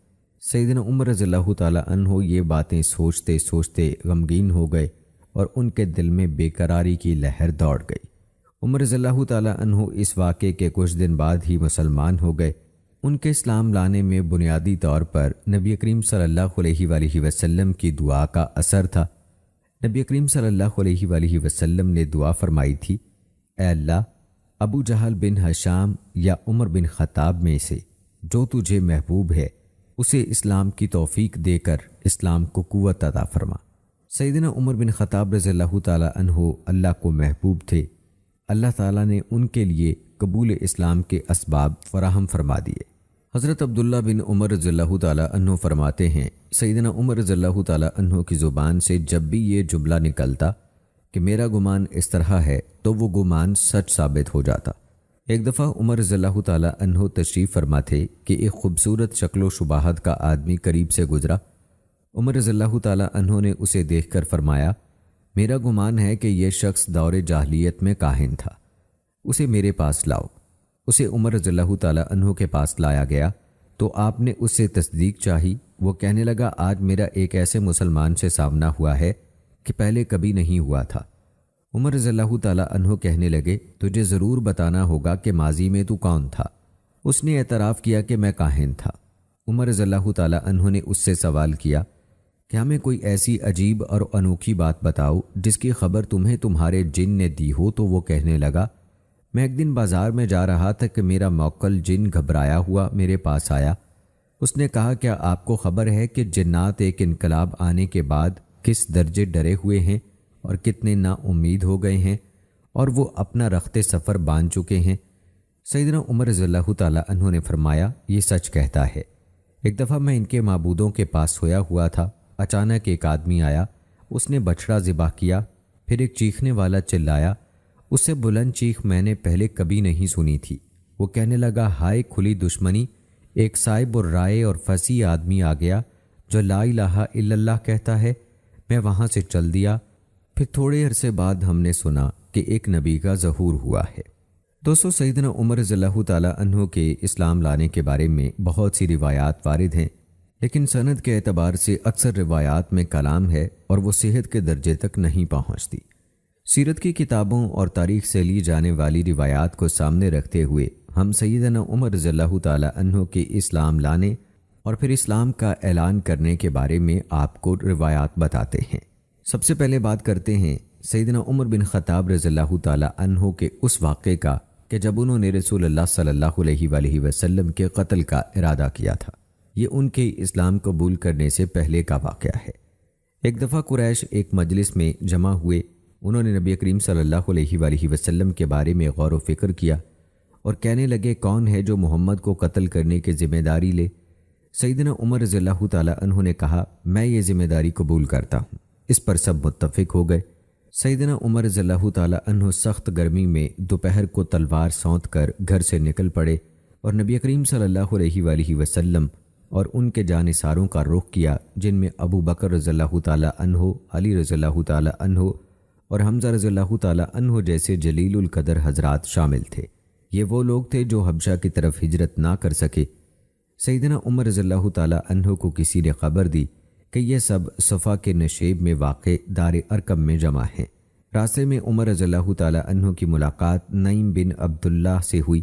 سیدنا عمر رضی اللہ تعالیٰ عنہ یہ باتیں سوچتے سوچتے غمگین ہو گئے اور ان کے دل میں بے قراری کی لہر دوڑ گئی۔ عمر رضی اللہ تعالیٰ عنہ اس واقعے کے کچھ دن بعد ہی مسلمان ہو گئے۔ ان کے اسلام لانے میں بنیادی طور پر نبی کریم صلی اللہ علیہ وآلہ وسلم کی دعا کا اثر تھا۔ نبی کریم صلی اللہ علیہ وآلہ وسلم نے دعا فرمائی تھی، اے اللہ، ابو جہل بن ہشام یا عمر بن خطاب میں سے جو تجھے محبوب ہے اسے اسلام کی توفیق دے کر اسلام کو قوت عطا فرما۔ سیدنا عمر بن خطاب رضی اللہ تعالیٰ عنہ اللہ کو محبوب تھے۔ اللہ تعالیٰ نے ان کے لیے قبول اسلام کے اسباب فراہم فرما دیے۔ حضرت عبداللہ بن عمر رضی اللہ تعالیٰ عنہ فرماتے ہیں، سیدنا عمر رضی اللہ تعالیٰ عنہ کی زبان سے جب بھی یہ جملہ نکلتا کہ میرا گمان اس طرح ہے تو وہ گمان سچ ثابت ہو جاتا۔ ایک دفعہ عمر رضی اللہ تعالیٰ عنہ تشریف فرما تھے کہ ایک خوبصورت شکل و شباہت کا آدمی قریب سے گزرا۔ عمر رضی اللہ تعالیٰ عنہ نے اسے دیکھ کر فرمایا، میرا گمان ہے کہ یہ شخص دور جاہلیت میں کاہن تھا، اسے میرے پاس لاؤ۔ اسے عمر رضی اللہ تعالیٰ عنہ کے پاس لایا گیا تو آپ نے اس سے تصدیق چاہی۔ وہ کہنے لگا، آج میرا ایک ایسے مسلمان سے سامنا ہوا ہے کہ پہلے کبھی نہیں ہوا تھا۔ عمر رضی اللہ تعالیٰ عنہ کہنے لگے، تجھے ضرور بتانا ہوگا کہ ماضی میں تو کون تھا؟ اس نے اعتراف کیا کہ میں کاہن تھا۔ عمر رضی اللہ تعالیٰ عنہ نے اس سے سوال کیا کہ ہمیں کوئی ایسی عجیب اور انوکھی بات بتاؤ جس کی خبر تمہیں تمہارے جن نے دی ہو۔ تو وہ کہنے لگا، میں ایک دن بازار میں جا رہا تھا کہ میرا موکل جن گھبرایا ہوا میرے پاس آیا۔ اس نے کہا، کیا آپ کو خبر ہے کہ جنات ایک انقلاب آنے کے بعد کس درجے ڈرے ہوئے ہیں اور کتنے نا امید ہو گئے ہیں، اور وہ اپنا رخت سفر باندھ چکے ہیں؟ سیدنا عمر رضی اللہ تعالیٰ عنہ نے فرمایا، یہ سچ کہتا ہے۔ ایک دفعہ میں ان کے معبودوں کے پاس سویا ہوا تھا، اچانک ایک آدمی آیا، اس نے بچڑا ذبح کیا، پھر ایک چیخنے والا چلایا۔ اس سے بلند چیخ میں نے پہلے کبھی نہیں سنی تھی۔ وہ کہنے لگا، ہائے کھلی دشمنی! ایک صائب الرائے اور فصیح آدمی آ گیا جو لا الہ الا اللہ کہتا ہے۔ میں وہاں سے چل دیا۔ پھر تھوڑے عرصے بعد ہم نے سنا کہ ایک نبی کا ظہور ہوا ہے۔ دوستو، سیدنا عمر رضی اللہ تعالیٰ عنہ کے اسلام لانے کے بارے میں بہت سی روایات وارد ہیں، لیکن سند کے اعتبار سے اکثر روایات میں کلام ہے اور وہ صحت کے درجے تک نہیں پہنچتی۔ سیرت کی کتابوں اور تاریخ سے لی جانے والی روایات کو سامنے رکھتے ہوئے ہم سیدنا عمر رضی اللہ تعالیٰ عنہ کے اسلام لانے اور پھر اسلام کا اعلان کرنے کے بارے میں آپ کو روایات بتاتے ہیں۔ سب سے پہلے بات کرتے ہیں سیدنا عمر بن خطاب رضی اللہ تعالیٰ عنہ کے اس واقعے کا کہ جب انہوں نے رسول اللہ صلی اللہ علیہ وآلہ وسلم کے قتل کا ارادہ کیا تھا۔ یہ ان کے اسلام قبول کرنے سے پہلے کا واقعہ ہے۔ ایک دفعہ قریش ایک مجلس میں جمع ہوئے۔ انہوں نے نبی کریم صلی اللہ علیہ وآلہ وسلم کے بارے میں غور و فکر کیا اور کہنے لگے، کون ہے جو محمد کو قتل کرنے کی ذمہ داری لے؟ سیدنا عمر رضی اللہ تعالیٰ عنہ نے کہا، میں یہ ذمہ داری قبول کرتا ہوں۔ اس پر سب متفق ہو گئے۔ سیدنا عمر رضی اللہ تعالیٰ عنہ سخت گرمی میں دوپہر کو تلوار سونت کر گھر سے نکل پڑے اور نبی کریم صلی اللہ علیہ وآلہ وسلم اور ان کے جانثاروں کا رخ کیا، جن میں ابو بکر رضی اللہ تعالیٰ عنہ، علی رضی اللہ تعالیٰ عنہ اور حمزہ رضی اللہ تعالیٰ عنہ جیسے جلیل القدر حضرات شامل تھے۔ یہ وہ لوگ تھے جو حبشہ کی طرف ہجرت نہ کر سکے۔ سیدنا عمر رضی اللہ تعالیٰ عنہ کو کسی نے خبر دی کہ یہ سب صفا کے نشیب میں واقع دار ارقم میں جمع ہیں۔ راستے میں عمر رضی اللہ تعالیٰ عنہ کی ملاقات نعیم بن عبداللہ سے ہوئی۔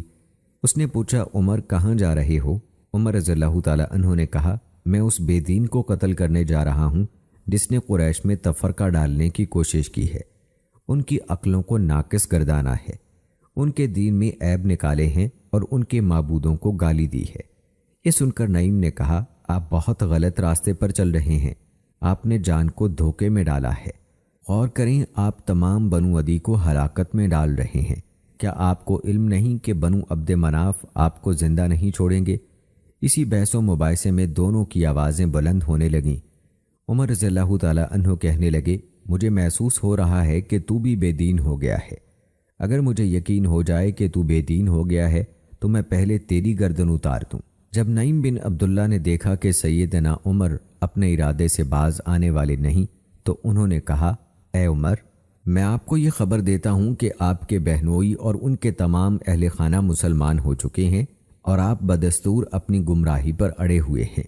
اس نے پوچھا، عمر کہاں جا رہے ہو؟ عمر رضی اللہ تعالیٰ عنہ نے کہا، میں اس بے دین کو قتل کرنے جا رہا ہوں جس نے قریش میں تفرقہ ڈالنے کی کوشش کی ہے، ان کی عقلوں کو ناقص گردانا ہے، ان کے دین میں عیب نکالے ہیں اور ان کے معبودوں کو گالی دی ہے۔ یہ سن کر نعیم نے کہا، آپ بہت غلط راستے پر چل رہے ہیں۔ آپ نے جان کو دھوکے میں ڈالا ہے۔ غور کریں، آپ تمام بنو عدی کو ہلاکت میں ڈال رہے ہیں۔ کیا آپ کو علم نہیں کہ بنو عبد مناف آپ کو زندہ نہیں چھوڑیں گے؟ اسی بحث و مباحثے میں دونوں کی آوازیں بلند ہونے لگیں۔ عمر رضی اللہ تعالیٰ عنہ کہنے لگے، مجھے محسوس ہو رہا ہے کہ تو بھی بے دین ہو گیا ہے۔ اگر مجھے یقین ہو جائے کہ تو بے دین ہو گیا ہے تو میں پہلے تیری گردن اتار دوں۔ جب نعیم بن عبداللہ نے دیکھا کہ سیدنا عمر اپنے ارادے سے باز آنے والے نہیں تو انہوں نے کہا، اے عمر، میں آپ کو یہ خبر دیتا ہوں کہ آپ کے بہنوئی اور ان کے تمام اہل خانہ مسلمان ہو چکے ہیں اور آپ بدستور اپنی گمراہی پر اڑے ہوئے ہیں۔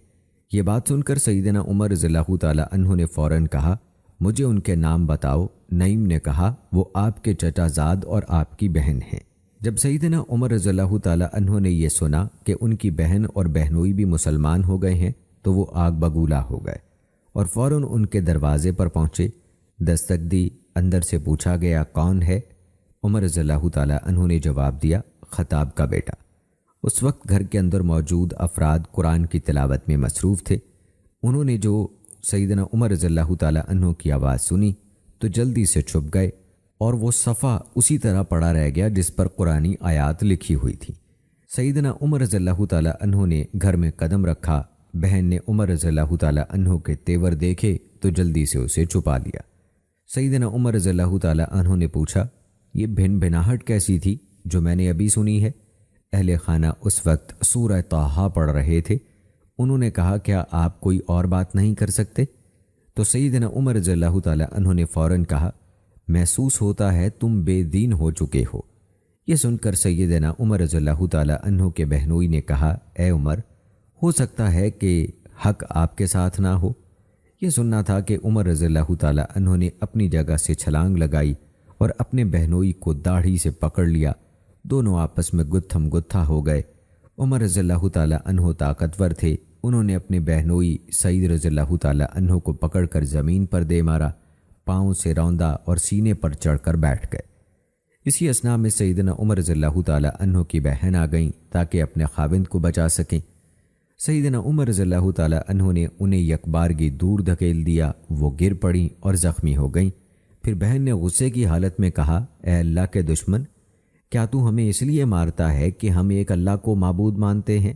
یہ بات سن کر سیدنا عمر رضی اللہ تعالیٰ عنہ نے فوراً کہا، مجھے ان کے نام بتاؤ۔ نعیم نے کہا، وہ آپ کے چچا زاد اور آپ کی بہن ہیں۔ جب سیدنا عمر رضی اللہ تعالیٰ عنہ نے یہ سنا کہ ان کی بہن اور بہنوئی بھی مسلمان ہو گئے ہیں تو وہ آگ بگولا ہو گئے اور فوراً ان کے دروازے پر پہنچے۔ دستک دی، اندر سے پوچھا گیا، کون ہے؟ عمر رضی اللہ تعالیٰ عنہ نے جواب دیا، خطاب کا بیٹا۔ اس وقت گھر کے اندر موجود افراد قرآن کی تلاوت میں مصروف تھے۔ انہوں نے جو سیدنا عمر رضی اللہ تعالیٰ عنہ کی آواز سنی تو جلدی سے چھپ گئے اور وہ صفحہ اسی طرح پڑا رہ گیا جس پر قرآنی آیات لکھی ہوئی تھی۔ سیدنا عمر رضی اللہ تعالیٰ عنہ نے گھر میں قدم رکھا۔ بہن نے عمر رضی اللہ تعالیٰ عنہ کے تیور دیکھے تو جلدی سے اسے چھپا لیا۔ سیدنا عمر رضی اللہ تعالیٰ عنہ نے پوچھا، یہ بھن بھناہٹ کیسی تھی جو میں نے ابھی سنی ہے؟ اہل خانہ اس وقت سورہ طٰہٰ پڑھ رہے تھے۔ انہوں نے کہا، کیا آپ کوئی اور بات نہیں کر سکتے؟ تو سیدنا عمر رضی اللہ تعالیٰ عنہ نے فوراً کہا، محسوس ہوتا ہے تم بے دین ہو چکے ہو۔ یہ سن کر سیدنا عمر رضی اللہ تعالیٰ عنہ کے بہنوئی نے کہا، اے عمر، ہو سکتا ہے کہ حق آپ کے ساتھ نہ ہو۔ یہ سننا تھا کہ عمر رضی اللہ تعالیٰ عنہ نے اپنی جگہ سے چھلانگ لگائی اور اپنے بہنوئی کو داڑھی سے پکڑ لیا۔ دونوں آپس میں گتھم گتھا ہو گئے۔ عمر رضی اللہ تعالیٰ عنہ طاقتور تھے۔ انہوں نے اپنے بہنوئی سعید رضی اللہ تعالیٰ عنہ کو پکڑ کر زمین پر دے مارا، پاؤں سے روندا اور سینے پر چڑھ کر بیٹھ گئے۔ اسی اثناء میں سیدنا عمر رضی اللہ تعالیٰ عنہ کی بہن آ گئیں تاکہ اپنے خاوند کو بچا سکیں۔ سیدنا عمر رضی اللہ تعالیٰ عنہ نے انہیں یکبارگی دور دھکیل دیا، وہ گر پڑیں اور زخمی ہو گئیں۔ پھر بہن نے غصے کی حالت میں کہا، اے اللہ کے دشمن، کیا تو ہمیں اس لیے مارتا ہے کہ ہم ایک اللہ کو معبود مانتے ہیں؟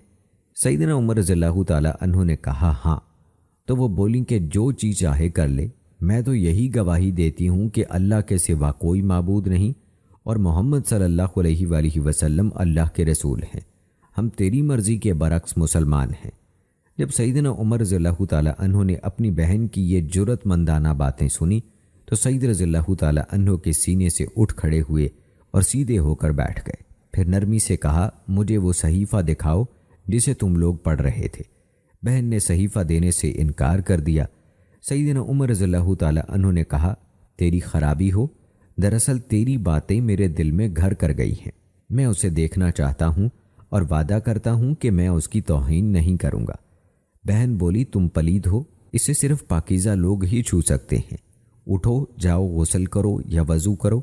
سیدنا عمر رضی اللہ تعالیٰ عنہ نے کہا، ہاں۔ تو وہ بولیں کہ جو چیز چاہے کر لے، میں تو یہی گواہی دیتی ہوں کہ اللہ کے سوا کوئی معبود نہیں اور محمد صلی اللہ علیہ وآلہ وسلم اللہ کے رسول ہیں۔ ہم تیری مرضی کے برعکس مسلمان ہیں۔ جب سیدنا عمر رضی اللہ تعالیٰ عنہ نے اپنی بہن کی یہ جرأت مندانہ باتیں سنی تو سعید رضی اللہ تعالیٰ عنہ کے سینے سے اٹھ کھڑے ہوئے اور سیدھے ہو کر بیٹھ گئے۔ پھر نرمی سے کہا، مجھے وہ صحیفہ دکھاؤ جسے تم لوگ پڑھ رہے تھے۔ بہن نے صحیفہ دینے سے انکار کر دیا۔ سیدنا عمر رضی اللہ تعالیٰ عنہ نے کہا، تیری خرابی ہو، دراصل تیری باتیں میرے دل میں گھر کر گئی ہیں۔ میں اسے دیکھنا چاہتا ہوں اور وعدہ کرتا ہوں کہ میں اس کی توہین نہیں کروں گا۔ بہن بولی، تم پلید ہو، اسے صرف پاکیزہ لوگ ہی چھو سکتے ہیں۔ اٹھو، جاؤ غسل کرو یا وضو کرو۔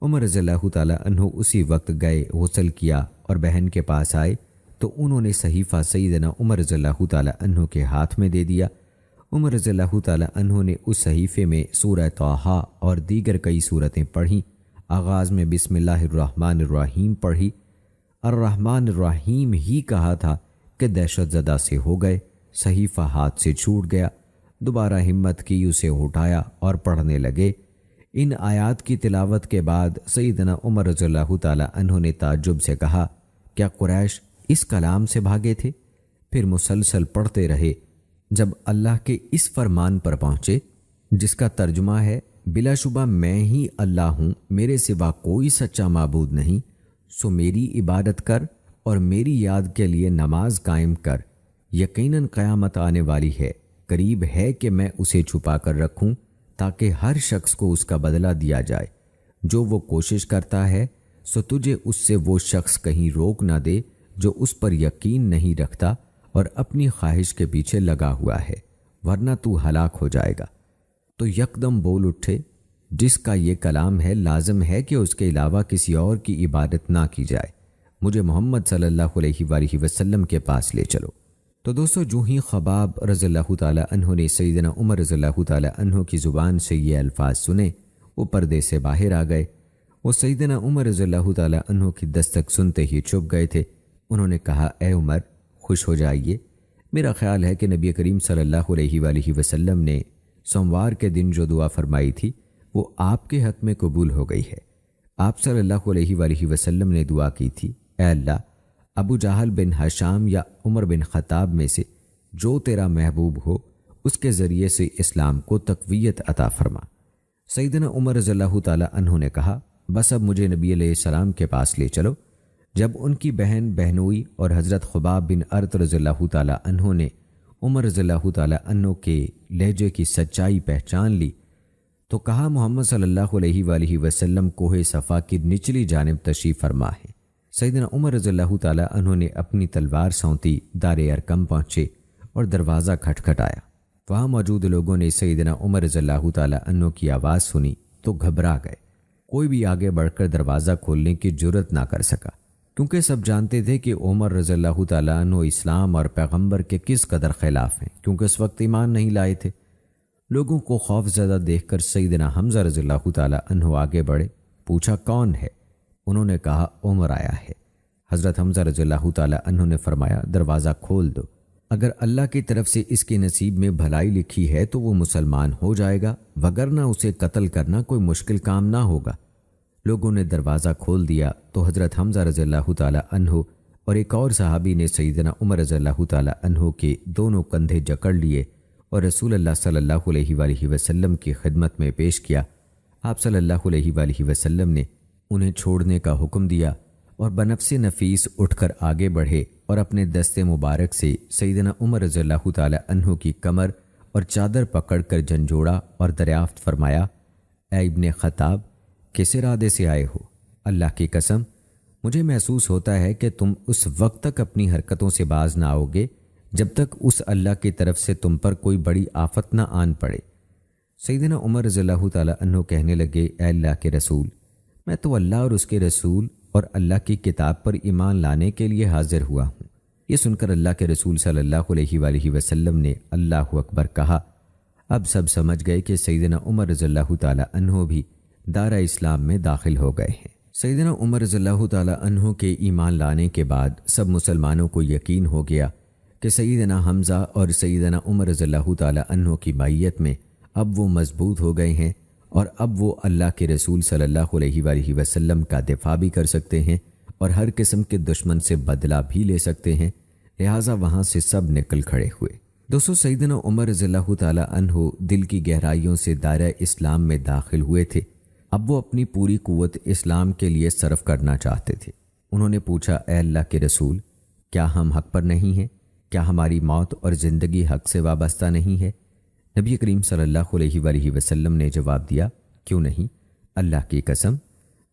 عمر رضی اللہ تعالیٰ عنہ اسی وقت گئے، غسل کیا اور بہن کے پاس آئے تو انہوں نے صحیفہ سیدنا عمر رضی اللہ تعالیٰ عنہ کے ہاتھ میں دے دیا۔ عمر رضی اللہ تعالیٰ عنہ نے اس صحیفے میں سورہ طٰہٰ اور دیگر کئی صورتیں پڑھیں۔ آغاز میں بسم اللہ الرحمن الرحیم پڑھی۔ الرحمن الرحیم ہی کہا تھا کہ دہشت زدہ سے ہو گئے، صحیفہ ہاتھ سے چھوٹ گیا۔ دوبارہ ہمت کی، اسے اٹھایا اور پڑھنے لگے۔ ان آیات کی تلاوت کے بعد سیدنا عمر رضی اللہ تعالیٰ عنہ نے تعجب سے کہا، کیا قریش اس کلام سے بھاگے تھے؟ پھر مسلسل پڑھتے رہے جب اللہ کے اس فرمان پر پہنچے جس کا ترجمہ ہے، بلا شبہ میں ہی اللہ ہوں، میرے سوا کوئی سچا معبود نہیں، سو میری عبادت کر اور میری یاد کے لیے نماز قائم کر، یقیناً قیامت آنے والی ہے، قریب ہے کہ میں اسے چھپا کر رکھوں تاکہ ہر شخص کو اس کا بدلہ دیا جائے جو وہ کوشش کرتا ہے، سو تجھے اس سے وہ شخص کہیں روک نہ دے جو اس پر یقین نہیں رکھتا اور اپنی خواہش کے پیچھے لگا ہوا ہے، ورنہ تو ہلاک ہو جائے گا۔ تو یکدم بول اٹھے، جس کا یہ کلام ہے لازم ہے کہ اس کے علاوہ کسی اور کی عبادت نہ کی جائے، مجھے محمد صلی اللہ علیہ وآلہ وسلم کے پاس لے چلو۔ تو دوستو جو ہی خباب رضی اللہ تعالیٰ عنہ نے سیدنا عمر رضی اللہ تعالیٰ عنہ کی زبان سے یہ الفاظ سنے، وہ پردے سے باہر آ گئے۔ وہ سیدنا عمر رضی اللہ تعالیٰ عنہ کی دستک سنتے ہی چھپ گئے تھے۔ انہوں نے کہا، اے عمر، خوش ہو جائیے، میرا خیال ہے کہ نبی کریم صلی اللہ علیہ وآلہ وسلم نے سوموار کے دن جو دعا فرمائی تھی وہ آپ کے حق میں قبول ہو گئی ہے۔ آپ صلی اللہ علیہ وآلہ وسلم نے دعا کی تھی، اے اللہ، ابو جہل بن ہشام یا عمر بن خطاب میں سے جو تیرا محبوب ہو اس کے ذریعے سے اسلام کو تقویت عطا فرما۔ سیدنا عمر رضی اللہ تعالیٰ عنہ نے کہا، بس اب مجھے نبی علیہ السلام کے پاس لے چلو۔ جب ان کی بہن بہنوئی اور حضرت خباب بن ارت رضی اللہ تعالیٰ عنہ نے عمر رضی اللہ تعالیٰ عنہ کے لہجے کی سچائی پہچان لی تو کہا، محمد صلی اللہ علیہ وآلہ وسلم کوہ صفا کی نچلی جانب تشریف فرما ہے۔ سیدنا عمر رضی اللہ تعالیٰ عنہ نے اپنی تلوار سونتی، دار ارقم پہنچے اور دروازہ کھٹکھٹایا۔ وہاں موجود لوگوں نے سیدنا عمر رضی اللہ تعالیٰ عنہ کی آواز سنی تو گھبرا گئے۔ کوئی بھی آگے بڑھ کر دروازہ کھولنے کی جرت نہ کر سکا، کیونکہ سب جانتے تھے کہ عمر رضی اللہ تعالیٰ عنہ اسلام اور پیغمبر کے کس قدر خلاف ہیں، کیونکہ اس وقت ایمان نہیں لائے تھے۔ لوگوں کو خوف زدہ دیکھ کر سیدنا حمزہ رضی اللہ تعالیٰ عنہ آگے بڑھے، پوچھا، کون ہے؟ انہوں نے کہا، عمر آیا ہے۔ حضرت حمزہ رضی اللہ تعالیٰ عنہ نے فرمایا، دروازہ کھول دو، اگر اللہ کی طرف سے اس کے نصیب میں بھلائی لکھی ہے تو وہ مسلمان ہو جائے گا، وگرنہ اسے قتل کرنا کوئی مشکل کام نہ ہوگا۔ لوگوں نے دروازہ کھول دیا تو حضرت حمزہ رضی اللہ تعالیٰ عنہ اور ایک اور صحابی نے سیدنا عمر رضی اللہ تعالیٰ عنہ کے دونوں کندھے جکڑ لیے اور رسول اللہ صلی اللہ علیہ وآلہ وسلم کی خدمت میں پیش کیا۔ آپ صلی اللہ علیہ وآلہ وسلم نے انہیں چھوڑنے کا حکم دیا اور بنفس نفیس اٹھ کر آگے بڑھے اور اپنے دست مبارک سے سیدنا عمر رضی اللہ تعالیٰ عنہ کی کمر اور چادر پکڑ کر جھنجھوڑا اور دریافت فرمایا، اے ابن خطاب، کس ارادے سے آئے ہو؟ اللہ کی قسم، مجھے محسوس ہوتا ہے کہ تم اس وقت تک اپنی حرکتوں سے باز نہ آؤ گے جب تک اس اللہ کی طرف سے تم پر کوئی بڑی آفت نہ آن پڑے۔ سیدنا عمر رضی اللہ تعالیٰ عنہ کہنے لگے، اے اللہ کے رسول، میں تو اللہ اور اس کے رسول اور اللہ کی کتاب پر ایمان لانے کے لیے حاضر ہوا ہوں۔ یہ سن کر اللہ کے رسول صلی اللہ علیہ وآلہ وسلم نے اللہ اکبر کہا۔ اب سب سمجھ گئے کہ سیدنا عمر رضی اللہ تعالیٰ عنہ بھی دارہ اسلام میں داخل ہو گئے ہیں۔ سیدنا عمر رضی اللہ تعالیٰ عنہ کے ایمان لانے کے بعد سب مسلمانوں کو یقین ہو گیا کہ سیدنا حمزہ اور سیدنا عمر رضی اللہ تعالیٰ عنہ کی معیت میں اب وہ مضبوط ہو گئے ہیں اور اب وہ اللہ کے رسول صلی اللہ علیہ وآلہ وسلم کا دفاع بھی کر سکتے ہیں اور ہر قسم کے دشمن سے بدلہ بھی لے سکتے ہیں، لہٰذا وہاں سے سب نکل کھڑے ہوئے۔ دوستو، سیدنا عمر رضی اللہ تعالیٰ عنہ دل کی گہرائیوں سے دائرہ اسلام میں داخل ہوئے تھے۔ اب وہ اپنی پوری قوت اسلام کے لیے صرف کرنا چاہتے تھے۔ انہوں نے پوچھا، اے اللہ کے رسول، کیا ہم حق پر نہیں ہیں؟ کیا ہماری موت اور زندگی حق سے وابستہ نہیں ہے؟ نبی کریم صلی اللہ علیہ وآلہ وسلم نے جواب دیا، کیوں نہیں؟ اللہ کی قسم،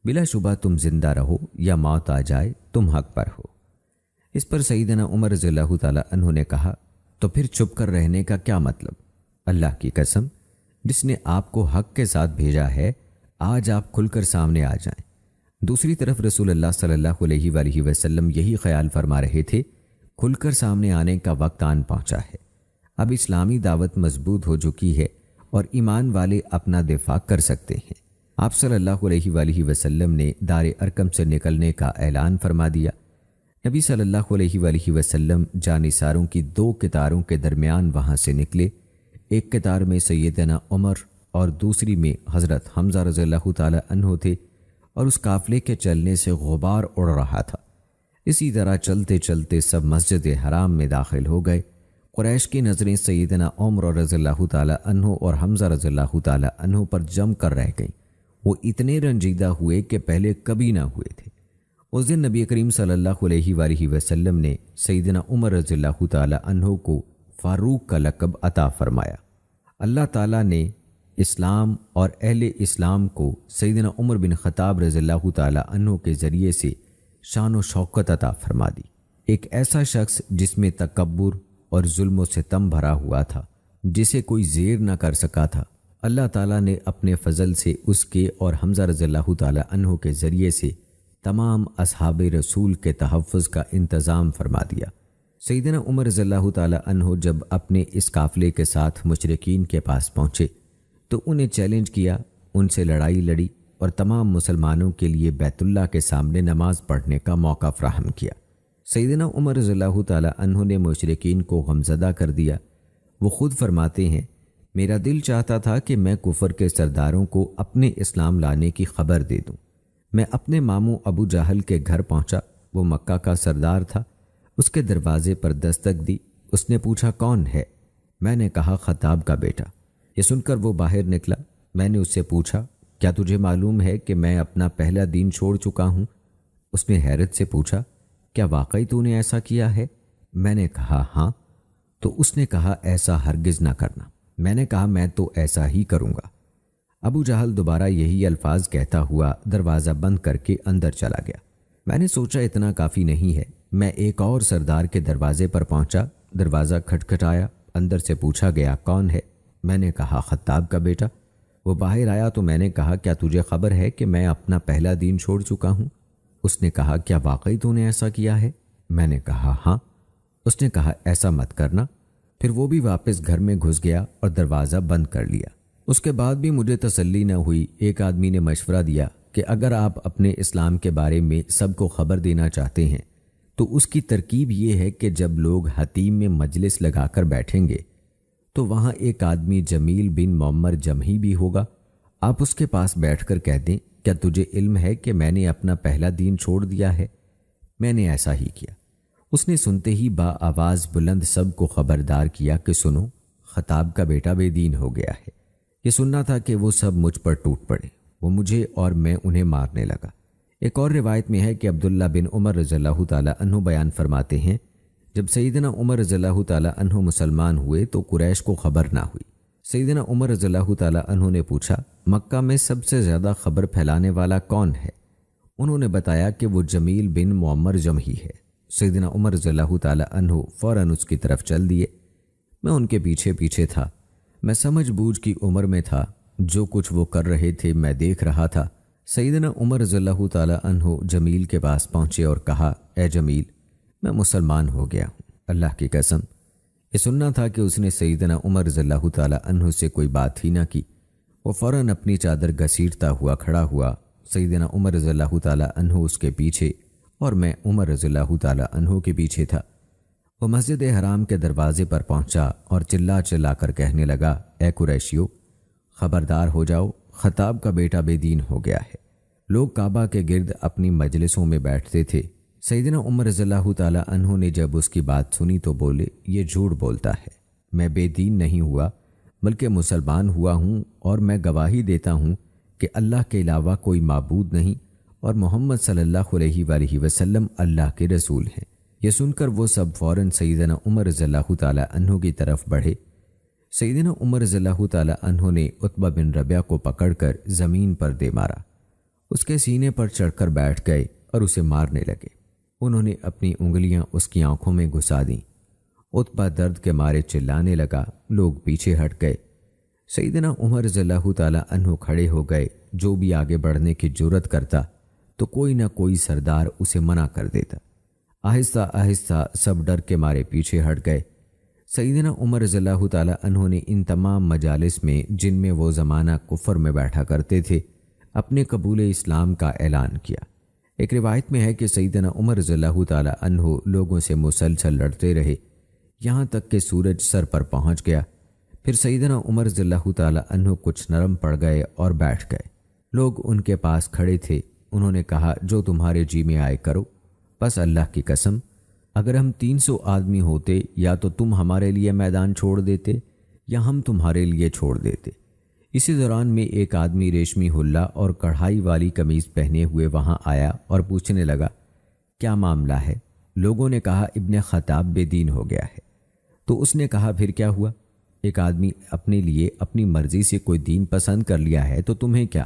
بلا شبہ تم زندہ رہو یا موت آ جائے، تم حق پر ہو۔ اس پر سیدنا عمر رضی اللہ تعالیٰ عنہ نے کہا، تو پھر چھپ کر رہنے کا کیا مطلب؟ اللہ کی قسم، جس نے آپ کو حق کے ساتھ بھیجا ہے، آج آپ کھل کر سامنے آ جائیں۔ دوسری طرف رسول اللہ صلی اللہ علیہ وآلہ وسلم یہی خیال فرما رہے تھے، کھل کر سامنے آنے کا وقت آن پہنچا ہے۔ اب اسلامی دعوت مضبوط ہو چکی ہے اور ایمان والے اپنا دفاع کر سکتے ہیں۔ آپ صلی اللہ علیہ وآلہ وسلم نے دار ارقم سے نکلنے کا اعلان فرما دیا۔ نبی صلی اللہ علیہ وآلہ وسلم جانثاروں کی دو قطاروں کے درمیان وہاں سے نکلے، ایک قطار میں سیدنا عمر اور دوسری میں حضرت حمزہ رضی اللہ تعالیٰ عنہ تھے، اور اس قافلے کے چلنے سے غبار اڑ رہا تھا۔ اسی طرح چلتے چلتے سب مسجد حرام میں داخل ہو گئے۔ قریش کی نظریں سیدنا عمر رضی اللہ تعالیٰ عنہ اور حمزہ رضی اللہ تعالیٰ عنہ پر جم کر رہ گئیں۔ وہ اتنے رنجیدہ ہوئے کہ پہلے کبھی نہ ہوئے تھے۔ اس دن نبی کریم صلی اللہ علیہ وآلہ وسلم نے سیدنا عمر رضی اللہ تعالیٰ عنہ کو فاروق کا لقب عطا فرمایا۔ اللہ تعالیٰ نے اسلام اور اہل اسلام کو سیدنا عمر بن خطاب رضی اللہ تعالیٰ عنہ کے ذریعے سے شان و شوکت عطا فرما دی۔ ایک ایسا شخص جس میں تکبر اور ظلم و ستم بھرا ہوا تھا، جسے کوئی زیر نہ کر سکا تھا، اللہ تعالیٰ نے اپنے فضل سے اس کے اور حمزہ رضی اللہ تعالیٰ عنہ کے ذریعے سے تمام اصحاب رسول کے تحفظ کا انتظام فرما دیا۔ سیدنا عمر رضی اللہ تعالیٰ عنہ جب اپنے اس قافلے کے ساتھ مشرکین کے پاس پہنچے تو انہیں چیلنج کیا، ان سے لڑائی لڑی اور تمام مسلمانوں کے لیے بیت اللہ کے سامنے نماز پڑھنے کا موقع فراہم کیا۔ سیدنا عمر رضی اللہ تعالیٰ عنہ نے مشرکین کو غمزدہ کر دیا۔ وہ خود فرماتے ہیں، میرا دل چاہتا تھا کہ میں کفر کے سرداروں کو اپنے اسلام لانے کی خبر دے دوں۔ میں اپنے ماموں ابو جہل کے گھر پہنچا، وہ مکہ کا سردار تھا۔ اس کے دروازے پر دستک دی۔ اس نے پوچھا کون ہے؟ میں نے کہا خطاب کا بیٹا۔ یہ سن کر وہ باہر نکلا۔ میں نے اس سے پوچھا کیا تجھے معلوم ہے کہ میں اپنا پہلا دین چھوڑ چکا ہوں؟ اس نے حیرت سے پوچھا کیا واقعی تو نے ایسا کیا ہے؟ میں نے کہا ہاں۔ تو اس نے کہا ایسا ہرگز نہ کرنا۔ میں نے کہا میں تو ایسا ہی کروں گا۔ ابو جہل دوبارہ یہی الفاظ کہتا ہوا دروازہ بند کر کے اندر چلا گیا۔ میں نے سوچا اتنا کافی نہیں ہے۔ میں ایک اور سردار کے دروازے پر پہنچا۔ دروازہ کھٹکھٹایا، اندر سے پوچھا گیا کون ہے؟ میں نے کہا خطاب کا بیٹا۔ وہ باہر آیا تو میں نے کہا کیا تجھے خبر ہے کہ میں اپنا پہلا دین چھوڑ چکا ہوں؟ اس نے کہا کیا واقعی تو نے ایسا کیا ہے؟ میں نے کہا ہاں۔ اس نے کہا ایسا مت کرنا۔ پھر وہ بھی واپس گھر میں گھس گیا اور دروازہ بند کر لیا۔ اس کے بعد بھی مجھے تسلی نہ ہوئی۔ ایک آدمی نے مشورہ دیا کہ اگر آپ اپنے اسلام کے بارے میں سب کو خبر دینا چاہتے ہیں تو اس کی ترکیب یہ ہے کہ جب لوگ حتیم میں مجلس لگا کر بیٹھیں گے تو وہاں ایک آدمی جمیل بن معمر جمحی بھی ہوگا۔ آپ اس کے پاس بیٹھ کر کہہ دیں کیا تجھے علم ہے کہ میں نے اپنا پہلا دین چھوڑ دیا ہے؟ میں نے ایسا ہی کیا۔ اس نے سنتے ہی با آواز بلند سب کو خبردار کیا کہ سنو، خطاب کا بیٹا بے دین ہو گیا ہے۔ یہ سننا تھا کہ وہ سب مجھ پر ٹوٹ پڑے۔ وہ مجھے اور میں انہیں مارنے لگا۔ ایک اور روایت میں ہے کہ عبداللہ بن عمر رضی اللہ تعالیٰ عنہ بیان فرماتے ہیں جب سیدنا عمر رضی اللہ تعالیٰ عنہ مسلمان ہوئے تو قریش کو خبر نہ ہوئی۔ سیدنا عمر رضی اللہ تعالیٰ عنہ نے پوچھا مکہ میں سب سے زیادہ خبر پھیلانے والا کون ہے؟ انہوں نے بتایا کہ وہ جمیل بن معمر جمحی ہے۔ سیدنا عمر رضی اللہ تعالیٰ عنہ فوراً اس کی طرف چل دیے۔ میں ان کے پیچھے پیچھے تھا۔ میں سمجھ بوجھ کی عمر میں تھا۔ جو کچھ وہ کر رہے تھے میں دیکھ رہا تھا۔ سیدنا عمر رضی اللہ تعالیٰ عنہ جمیل کے پاس پہنچے اور کہا اے جمیل، میں مسلمان ہو گیا ہوں، اللہ کی قسم۔ یہ سننا تھا کہ اس نے سیدنا عمر رضی اللہ تعالیٰ عنہ سے کوئی بات ہی نہ کی۔ وہ فوراً اپنی چادر گھسیٹتا ہوا کھڑا ہوا۔ سیدنا عمر رضی اللہ تعالیٰ عنہ اس کے پیچھے اور میں عمر رضی اللہ تعالیٰ عنہ کے پیچھے تھا۔ وہ مسجد حرام کے دروازے پر پہنچا اور چلا چلا کر کہنے لگا اے قریشیو، خبردار ہو جاؤ، خطاب کا بیٹا بے دین ہو گیا ہے۔ لوگ کعبہ کے گرد اپنی مجلسوں میں بیٹھتے تھے۔ سیدنا عمر رضی اللہ تعالیٰ عنہ نے جب اس کی بات سنی تو بولے یہ جھوٹ بولتا ہے، میں بے دین نہیں ہوا بلکہ مسلمان ہوا ہوں، اور میں گواہی دیتا ہوں کہ اللہ کے علاوہ کوئی معبود نہیں اور محمد صلی اللہ علیہ وآلہ وسلم اللہ کے رسول ہیں۔ یہ سن کر وہ سب فوراً سیدنا عمر رضی اللہ تعالیٰ عنہ کی طرف بڑھے۔ سیدنا عمر رضی اللہ تعالیٰ عنہ نے عتبہ بن ربیعہ کو پکڑ کر زمین پر دے مارا۔ اس کے سینے پر چڑھ کر بیٹھ گئے اور اسے مارنے لگے۔ انہوں نے اپنی انگلیاں اس کی آنکھوں میں گھسا دیں۔ عتبہ درد کے مارے چلانے لگا۔ لوگ پیچھے ہٹ گئے۔ سیدنا عمر رضی اللہ تعالیٰ عنہ کھڑے ہو گئے۔ جو بھی آگے بڑھنے کی جرت کرتا تو کوئی نہ کوئی سردار اسے منع کر دیتا۔ آہستہ آہستہ سب ڈر کے مارے پیچھے ہٹ گئے۔ سیدنا عمر رضی اللہ تعالیٰ عنہ نے ان تمام مجالس میں جن میں وہ زمانہ کفر میں بیٹھا کرتے تھے اپنے قبول اسلام کا اعلان کیا۔ ایک روایت میں ہے کہ سیدنا عمر رضی اللہ تعالیٰ عنہ لوگوں سے مسلسل لڑتے رہے یہاں تک کہ سورج سر پر پہنچ گیا۔ پھر سیدنا عمر رضی اللہ تعالیٰ عنہ کچھ نرم پڑ گئے اور بیٹھ گئے۔ لوگ ان کے پاس کھڑے تھے۔ انہوں نے کہا جو تمہارے جی میں آئے کرو، بس اللہ کی قسم اگر ہم 300 آدمی ہوتے یا تو تم ہمارے لیے میدان چھوڑ دیتے یا ہم تمہارے لیے چھوڑ دیتے۔ اسی دوران میں ایک آدمی ریشمی حلہ اور کڑھائی والی قمیض پہنے ہوئے وہاں آیا اور پوچھنے لگا کیا معاملہ ہے؟ لوگوں نے کہا ابن خطاب بے دین ہو گیا ہے۔ تو اس نے کہا پھر کیا ہوا؟ ایک آدمی اپنے لیے اپنی مرضی سے کوئی دین پسند کر لیا ہے تو تمہیں کیا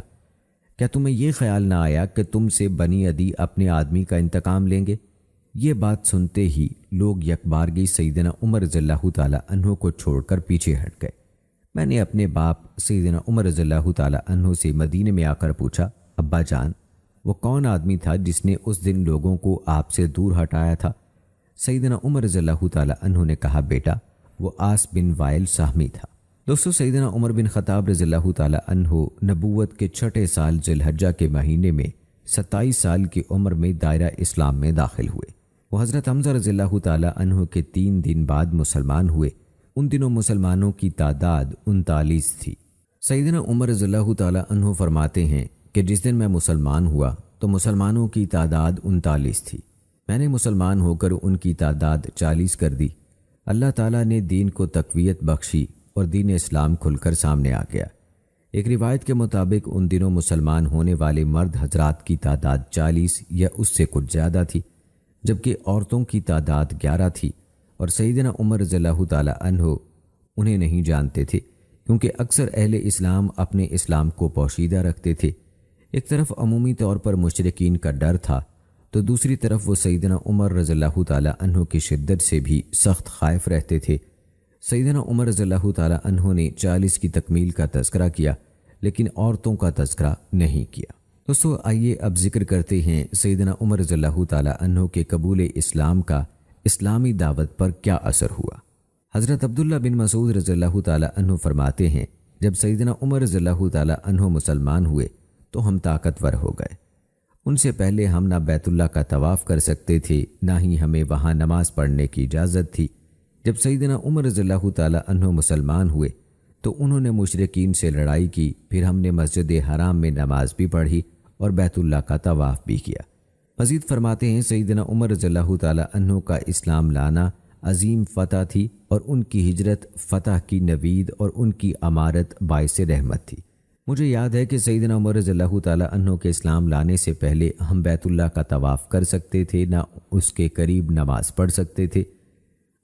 تمہیں یہ خیال نہ آیا کہ تم سے بنی عدی اپنے آدمی کا انتقام لیں گے؟ یہ بات سنتے ہی لوگ یکبارگی سیدنا عمر رضی اللہ تعالیٰ عنہ کو چھوڑ کر پیچھے ہٹ گئے۔ میں نے اپنے باپ سیدنا عمر رضی اللہ تعالیٰ عنہ سے مدینے میں آ کر پوچھا ابا جان، وہ کون آدمی تھا جس نے اس دن لوگوں کو آپ سے دور ہٹایا تھا؟ سیدنا عمر رضی اللہ تعالیٰ عنہ نے کہا بیٹا وہ عاص بن وائل سہمی تھا۔ دوستو سیدنا عمر بن خطاب رضی اللہ تعالیٰ عنہ نبوت کے چھٹے سال ذی الحجہ کے مہینے میں 27 سال کی عمر میں دائرہ اسلام میں داخل ہوئے۔ وہ حضرت حمزہ رضی اللہ تعالیٰ عنہ کے 3 دن بعد مسلمان ہوئے۔ ان دنوں مسلمانوں کی تعداد 39 تھی۔ سیدنا عمر رضی اللہ تعالیٰ عنہ فرماتے ہیں کہ جس دن میں مسلمان ہوا تو مسلمانوں کی تعداد 39 تھی۔ میں نے مسلمان ہو کر ان کی تعداد 40 کر دی۔ اللہ تعالیٰ نے دین کو تقویت بخشی اور دین اسلام کھل کر سامنے آ گیا۔ ایک روایت کے مطابق ان دنوں مسلمان ہونے والے مرد حضرات کی تعداد 40 یا اس سے کچھ زیادہ تھی، جبکہ عورتوں کی تعداد 11 تھی، اور سیدنا عمر رضی اللہ تعالیٰ عنہ انہیں نہیں جانتے تھے کیونکہ اکثر اہل اسلام اپنے اسلام کو پوشیدہ رکھتے تھے۔ ایک طرف عمومی طور پر مشرکین کا ڈر تھا تو دوسری طرف وہ سیدنا عمر رضی اللہ تعالیٰ عنہ کی شدت سے بھی سخت خائف رہتے تھے۔ سیدنا عمر رضی اللہ تعالیٰ عنہ نے 40 کی تکمیل کا تذکرہ کیا لیکن عورتوں کا تذکرہ نہیں کیا۔ دوستو آئیے اب ذکر کرتے ہیں سیدنا عمر رضی اللہ تعالیٰ عنہ کے قبول اسلام کا اسلامی دعوت پر کیا اثر ہوا۔ حضرت عبداللہ بن مسعود رضی اللہ تعالیٰ عنہ فرماتے ہیں جب سیدنا عمر رضی اللہ تعالیٰ عنہ مسلمان ہوئے تو ہم طاقتور ہو گئے۔ ان سے پہلے ہم نہ بیت اللہ کا طواف کر سکتے تھے نہ ہی ہمیں وہاں نماز پڑھنے کی اجازت تھی۔ جب سیدنا عمر رضی اللہ تعالیٰ عنہ مسلمان ہوئے تو انہوں نے مشرکین سے لڑائی کی، پھر ہم نے مسجد حرام میں نماز بھی پڑھی اور بیت اللہ کا طواف بھی کیا۔ مزید فرماتے ہیں سیدنا عمر رضی اللہ تعالیٰ عنہ کا اسلام لانا عظیم فتح تھی اور ان کی ہجرت فتح کی نوید اور ان کی امارت باعث رحمت تھی۔ مجھے یاد ہے کہ سیدنا عمر رضی اللہ تعالیٰ عنہ کے اسلام لانے سے پہلے ہم بیت اللہ کا طواف کر سکتے تھے نہ اس کے قریب نماز پڑھ سکتے تھے۔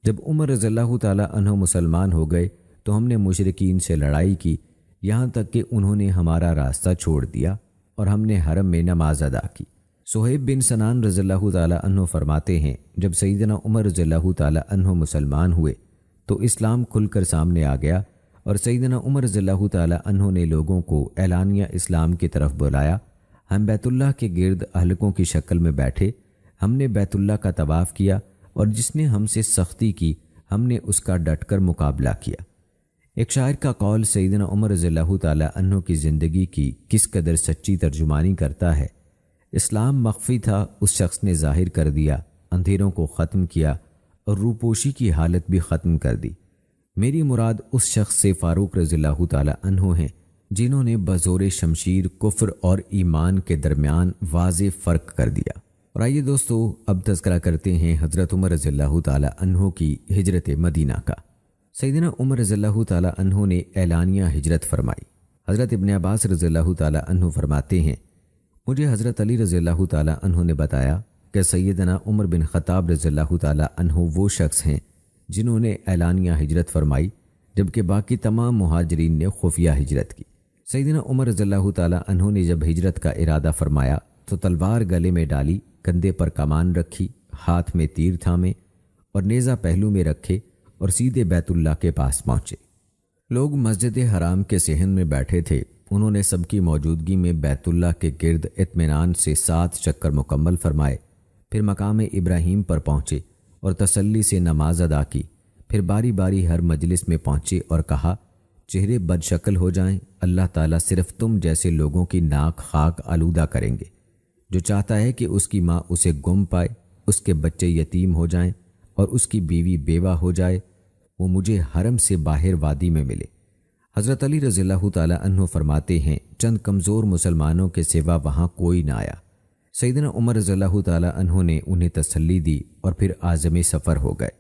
جب عمر رضی اللہ تعالیٰ عنہ مسلمان ہو گئے تو ہم نے مشرکین سے لڑائی کی، یہاں تک کہ انہوں نے ہمارا راستہ چھوڑ دیا اور ہم نے حرم میں نماز ادا کی۔ صہیب بن سنان رضی اللہ تعالیٰ عنہ فرماتے ہیں جب سیدنا عمر رضی اللہ تعالیٰ عنہ مسلمان ہوئے تو اسلام کھل کر سامنے آ گیا اور سیدنا عمر رضی اللہ تعالیٰ عنہ نے لوگوں کو اعلانیہ اسلام کی طرف بلایا۔ ہم بیت اللہ کے گرد حلقوں کی شکل میں بیٹھے، ہم نے بیت اللہ کا طواف کیا اور جس نے ہم سے سختی کی ہم نے اس کا ڈٹ کر مقابلہ کیا۔ ایک شاعر کا قول سیدنا عمر رضی اللہ تعالیٰ عنہ کی زندگی کی کس قدر سچی ترجمانی کرتا ہے۔ اسلام مخفی تھا، اس شخص نے ظاہر کر دیا، اندھیروں کو ختم کیا اور روپوشی کی حالت بھی ختم کر دی۔ میری مراد اس شخص سے فاروق رضی اللہ تعالیٰ عنہ ہیں جنہوں نے بزور شمشیر کفر اور ایمان کے درمیان واضح فرق کر دیا۔ اور آئیے دوستو اب تذکرہ کرتے ہیں حضرت عمر رضی اللہ تعالیٰ عنہ کی ہجرت مدینہ کا۔ سیدنا عمر رضی اللہ تعالیٰ عنہ نے اعلانیہ ہجرت فرمائی۔ حضرت ابن عباس رضی اللہ تعالیٰ عنہ فرماتے ہیں مجھے حضرت علی رضی اللہ تعالیٰ عنہ نے بتایا کہ سیدنا عمر بن خطاب رضی اللہ تعالیٰ عنہ وہ شخص ہیں جنہوں نے اعلانیہ ہجرت فرمائی جبکہ باقی تمام مہاجرین نے خفیہ ہجرت کی۔ سیدنا عمر رضی اللہ تعالیٰ عنہ نے جب ہجرت کا ارادہ فرمایا تو تلوار گلے میں ڈالی، کندھے پر کمان رکھی، ہاتھ میں تیر تھامے اور نیزہ پہلو میں رکھے اور سیدھے بیت اللہ کے پاس پہنچے۔ لوگ مسجد حرام کے صحن میں بیٹھے تھے، انہوں نے سب کی موجودگی میں بیت اللہ کے گرد اطمینان سے 7 چکر مکمل فرمائے، پھر مقام ابراہیم پر پہنچے اور تسلی سے نماز ادا کی، پھر باری باری ہر مجلس میں پہنچے اور کہا چہرے بد شکل ہو جائیں، اللہ تعالیٰ صرف تم جیسے لوگوں کی ناک خاک آلودہ کریں گے۔ جو چاہتا ہے کہ اس کی ماں اسے گم پائے، اس کے بچے یتیم ہو جائیں اور اس کی بیوی بیوہ ہو جائے، وہ مجھے حرم سے باہر وادی میں ملے۔ حضرت علی رضی اللہ تعالیٰ عنہ فرماتے ہیں چند کمزور مسلمانوں کے سوا وہاں کوئی نہ آیا۔ سیدنا عمر رضی اللہ تعالیٰ عنہ نے انہیں تسلی دی اور پھر عازم سفر ہو گئے۔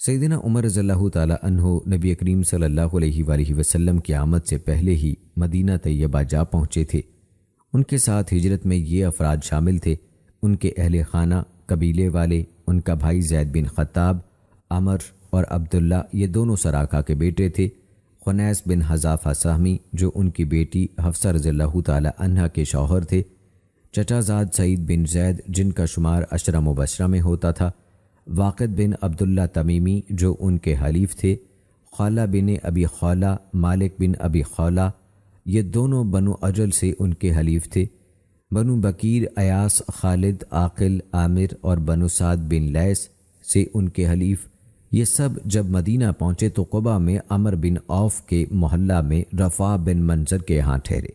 سیدنا عمر رضی اللہ تعالیٰ عنہ نبی کریم صلی اللہ علیہ وآلہ وسلم کی آمد سے پہلے ہی مدینہ طیبہ جا پہنچے تھے۔ ان کے ساتھ ہجرت میں یہ افراد شامل تھے، ان کے اہل خانہ، قبیلے والے، ان کا بھائی زید بن خطاب، عمر اور عبداللہ یہ دونوں سراقہ کے بیٹے تھے، خنیس بن حذافہ سہمی جو ان کی بیٹی حفصہ رضی اللہ تعالی عنہا کے شوہر تھے، چچا زاد سعید بن زید جن کا شمار عشرہ مبشرہ میں ہوتا تھا، واقد بن عبداللہ تمیمی جو ان کے حلیف تھے، خالہ بن ابی خالہ، مالک بن ابی خالہ یہ دونوں بنو اجل سے ان کے حلیف تھے، بنو بکیر ایاس، خالد، عاقل، عامر اور بنو سعد بن لیس سے ان کے حلیف، یہ سب جب مدینہ پہنچے تو قبا میں عمر بن عوف کے محلہ میں رفاع بن منظر کے ہاں ٹھہرے۔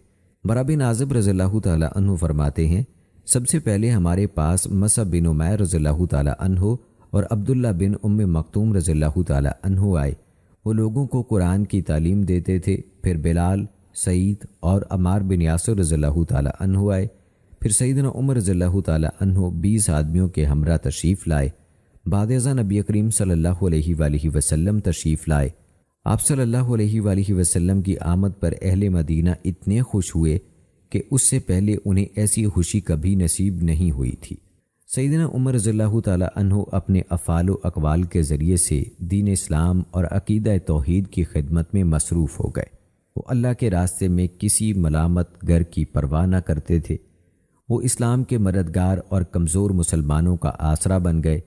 برا بن عازب رضی اللہ تعالیٰ عنہ فرماتے ہیں، سب سے پہلے ہمارے پاس مصعب بن عمیر رضی اللہ تعالیٰ عنہ اور عبداللہ بن ام مکتوم رضی اللہ تعالیٰ عنہ آئے۔ وہ لوگوں کو قرآن کی تعلیم دیتے تھے۔ پھر بلال، سعید اور عمار بن یاسر رضی اللہ تعالیٰ عنہ آئے۔ پھر سیدنا عمر رضی اللہ تعالیٰ عنہ 20 آدمیوں کے ہمراہ تشریف لائے۔ بعد ازاں نبی کریم صلی اللہ علیہ وآلہ وسلم تشریف لائے۔ آپ صلی اللہ علیہ وآلہ وسلم کی آمد پر اہل مدینہ اتنے خوش ہوئے کہ اس سے پہلے انہیں ایسی خوشی کبھی نصیب نہیں ہوئی تھی۔ سیدنا عمر رضی اللہ تعالیٰ عنہ اپنے افعال و اقوال کے ذریعے سے دین اسلام اور عقیدہ توحید کی خدمت میں مصروف ہو گئے۔ وہ اللہ کے راستے میں کسی ملامت گر کی پرواہ نہ کرتے تھے۔ وہ اسلام کے مددگار اور کمزور مسلمانوں کا آسرا بن گئے۔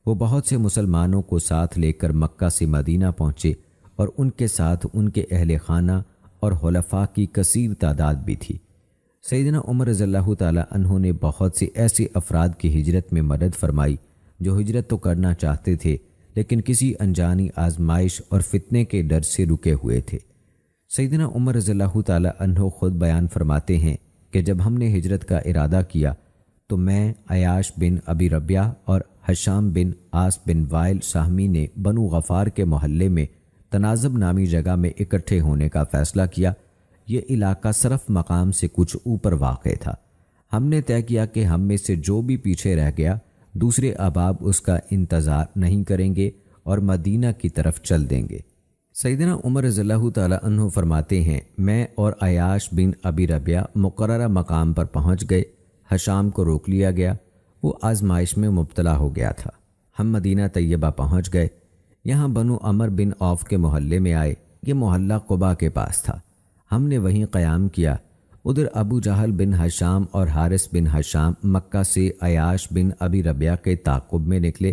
وہ بہت سے مسلمانوں کو ساتھ لے کر مکہ سے مدینہ پہنچے اور ان کے ساتھ ان کے اہل خانہ اور خلفاء کی کثیر تعداد بھی تھی۔ سیدنا عمر رضی اللہ تعالیٰ عنہ نے بہت سے ایسے افراد کی ہجرت میں مدد فرمائی جو ہجرت تو کرنا چاہتے تھے لیکن کسی انجانی آزمائش اور فتنے کے ڈر سے رکے ہوئے تھے۔ سیدنا عمر رضی اللہ تعالیٰ عنہ خود بیان فرماتے ہیں کہ جب ہم نے ہجرت کا ارادہ کیا تو میں، عیاش بن ابی ربیہ اور حشام بن عاص بن وائل سہمی نے بنو غفار کے محلے میں تنازب نامی جگہ میں اکٹھے ہونے کا فیصلہ کیا۔ یہ علاقہ صرف مقام سے کچھ اوپر واقع تھا۔ ہم نے طے کیا کہ ہم میں سے جو بھی پیچھے رہ گیا دوسرے احباب اس کا انتظار نہیں کریں گے اور مدینہ کی طرف چل دیں گے۔ سیدنا عمر رضی اللہ تعالیٰ عنہ فرماتے ہیں، میں اور عیاش بن ابی ربیہ مقررہ مقام پر پہنچ گئے۔ حشام کو روک لیا گیا، وہ آزمائش میں مبتلا ہو گیا تھا۔ ہم مدینہ طیبہ پہنچ گئے۔ یہاں بنو عمر بن عوف کے محلے میں آئے۔ یہ محلہ قبا کے پاس تھا۔ ہم نے وہیں قیام کیا۔ ادھر ابو جہل بن حشام اور حارث بن حشام مکہ سے عیاش بن ابی ربیہ کے تعاقب میں نکلے۔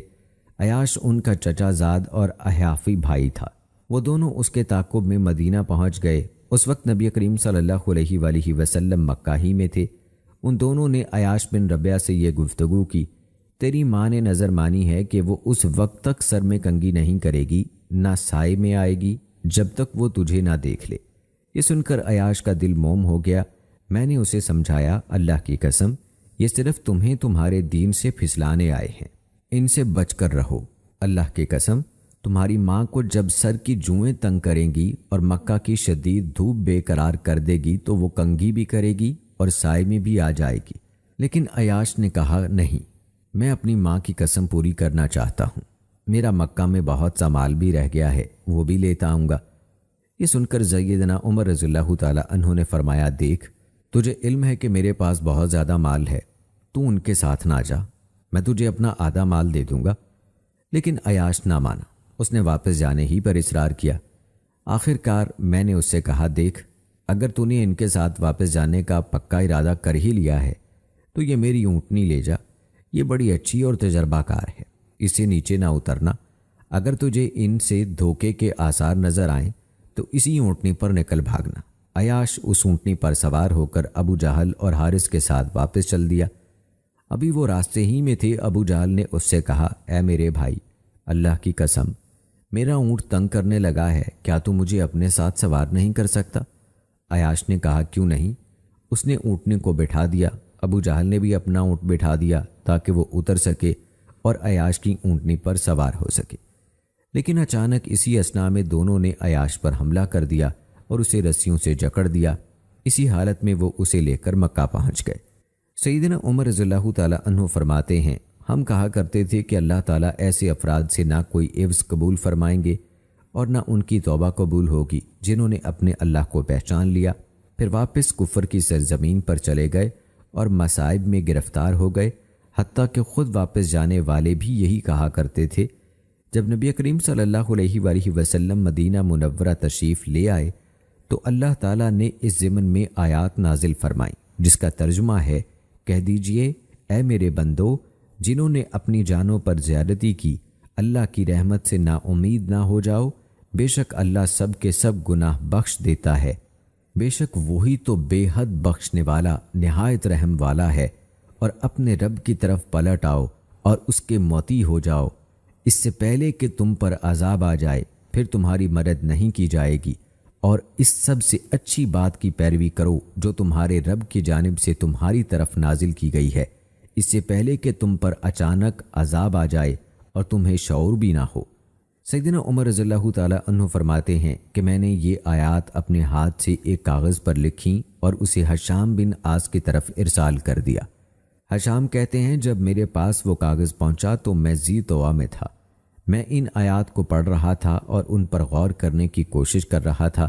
عیاش ان کا چچا زاد اور احیافی بھائی تھا۔ وہ دونوں اس کے تعاقب میں مدینہ پہنچ گئے۔ اس وقت نبی کریم صلی اللہ علیہ وآلہ وسلم مکہ ہی میں تھے۔ ان دونوں نے عیاش بن ربیہ سے یہ گفتگو کی، تیری ماں نے نظر مانی ہے کہ وہ اس وقت تک سر میں کنگھی نہیں کرے گی، نہ سائے میں آئے گی، جب تک وہ تجھے نہ دیکھ لے۔ یہ سن کر عیاش کا دل موم ہو گیا۔ میں نے اسے سمجھایا، اللہ کی قسم یہ صرف تمہیں تمہارے دین سے پھسلانے آئے ہیں، ان سے بچ کر رہو۔ اللہ کی قسم تمہاری ماں کو جب سر کی جوئیں تنگ کریں گی اور مکہ کی شدید دھوپ بے قرار کر دے گی تو وہ کنگھی بھی کرے گی اور سائے میں بھی آ جائے گی۔ لیکن عیاش نے کہا، نہیں، میں اپنی ماں کی قسم پوری کرنا چاہتا ہوں۔ میرا مکہ میں بہت سا مال بھی رہ گیا ہے، وہ بھی لیتا آؤں گا۔ یہ سن کر سیدنا عمر رضی اللہ تعالیٰ عنہ نے فرمایا، دیکھ، تجھے علم ہے کہ میرے پاس بہت زیادہ مال ہے، تو ان کے ساتھ نہ جا، میں تجھے اپنا آدھا مال دے دوں گا۔ لیکن عیاش نہ مانا، اس نے واپس جانے ہی پر اصرار کیا۔ آخر کار میں نے اس سے کہا، دیکھ، اگر تو نے ان کے ساتھ واپس جانے کا پکا ارادہ کر ہی لیا ہے تو یہ میری اونٹنی لے جا، یہ بڑی اچھی اور تجربہ کار ہے، اسے نیچے نہ اترنا۔ اگر تجھے ان سے دھوکے کے آثار نظر آئیں تو اسی اونٹنی پر نکل بھاگنا۔ عیاش اس اونٹنی پر سوار ہو کر ابو جہل اور حارث کے ساتھ واپس چل دیا۔ ابھی وہ راستے ہی میں تھے، ابو جہل نے اس سے کہا، اے میرے بھائی، اللہ کی قسم میرا اونٹ تنگ کرنے لگا ہے، کیا تو مجھے اپنے ساتھ سوار نہیں کر سکتا؟ عیاش نے کہا، کیوں نہیں؟ اس نے اونٹنے کو بٹھا دیا۔ ابو جہل نے بھی اپنا اونٹ بٹھا دیا تاکہ وہ اتر سکے اور عیاش کی اونٹنی پر سوار ہو سکے۔ لیکن اچانک اسی اثنا میں دونوں نے عیاش پر حملہ کر دیا اور اسے رسیوں سے جکڑ دیا۔ اسی حالت میں وہ اسے لے کر مکہ پہنچ گئے۔ سیدنا عمر رضی اللہ تعالیٰ عنہ فرماتے ہیں، ہم کہا کرتے تھے کہ اللہ تعالیٰ ایسے افراد سے نہ کوئی عوض قبول فرمائیں گے اور نہ ان کی توبہ قبول ہوگی جنہوں نے اپنے اللہ کو پہچان لیا، پھر واپس کفر کی سرزمین پر چلے گئے اور مصائب میں گرفتار ہو گئے۔ حتیٰ کہ خود واپس جانے والے بھی یہی کہا کرتے تھے۔ جب نبی کریم صلی اللہ علیہ وآلہ وسلم مدینہ منورہ تشریف لے آئے تو اللہ تعالیٰ نے اس ضمن میں آیات نازل فرمائیں، جس کا ترجمہ ہے، کہہ دیجئے، اے میرے بندو، جنہوں نے اپنی جانوں پر زیادتی کی، اللہ کی رحمت سے نا امید نہ ہو جاؤ، بے شک اللہ سب کے سب گناہ بخش دیتا ہے، بے شک وہی تو بے حد بخشنے والا نہایت رحم والا ہے، اور اپنے رب کی طرف پلٹ آؤ اور اس کے موتی ہو جاؤ۔ اس سے پہلے کہ تم پر عذاب آ جائے پھر تمہاری مدد نہیں کی جائے گی، اور اس سب سے اچھی بات کی پیروی کرو جو تمہارے رب کی جانب سے تمہاری طرف نازل کی گئی ہے، اس سے پہلے کہ تم پر اچانک عذاب آ جائے اور تمہیں شعور بھی نہ ہو۔ سیدنا عمر رضی اللہ تعالیٰ عنہ فرماتے ہیں کہ میں نے یہ آیات اپنے ہاتھ سے ایک کاغذ پر لکھیں اور اسے حشام بن عاص کی طرف ارسال کر دیا۔ حشام کہتے ہیں جب میرے پاس وہ کاغذ پہنچا تو میں ذی طوا میں تھا۔ میں ان آیات کو پڑھ رہا تھا اور ان پر غور کرنے کی کوشش کر رہا تھا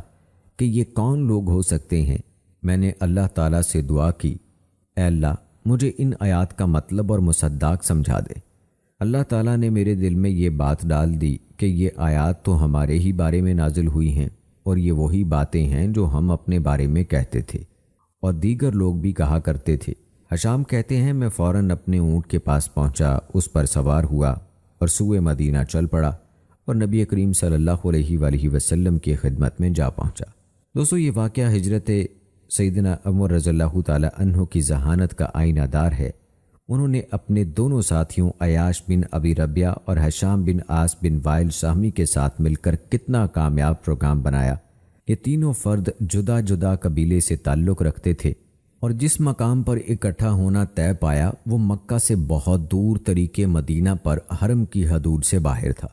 کہ یہ کون لوگ ہو سکتے ہیں۔ میں نے اللہ تعالیٰ سے دعا کی، اے اللہ مجھے ان آیات کا مطلب اور مصداق سمجھا دے۔ اللہ تعالیٰ نے میرے دل میں یہ بات ڈال دی کہ یہ آیات تو ہمارے ہی بارے میں نازل ہوئی ہیں، اور یہ وہی باتیں ہیں جو ہم اپنے بارے میں کہتے تھے اور دیگر لوگ بھی کہا کرتے تھے۔ حشام کہتے ہیں میں فوراً اپنے اونٹ کے پاس پہنچا، اس پر سوار ہوا اور سوئے مدینہ چل پڑا اور نبی کریم صلی اللہ علیہ وآلہ وسلم کی خدمت میں جا پہنچا۔ دوستو یہ واقعہ ہجرت سیدنا عمر رضی اللہ تعالی عنہ کی ذہانت کا آئینہ دار ہے۔ انہوں نے اپنے دونوں ساتھیوں عیاش بن ابی ربیہ اور حشام بن عاص بن وائل سہمی کے ساتھ مل کر کتنا کامیاب پروگرام بنایا۔ یہ تینوں فرد جدا جدا قبیلے سے تعلق رکھتے تھے اور جس مقام پر اکٹھا ہونا طے پایا وہ مکہ سے بہت دور طریقے مدینہ پر حرم کی حدود سے باہر تھا۔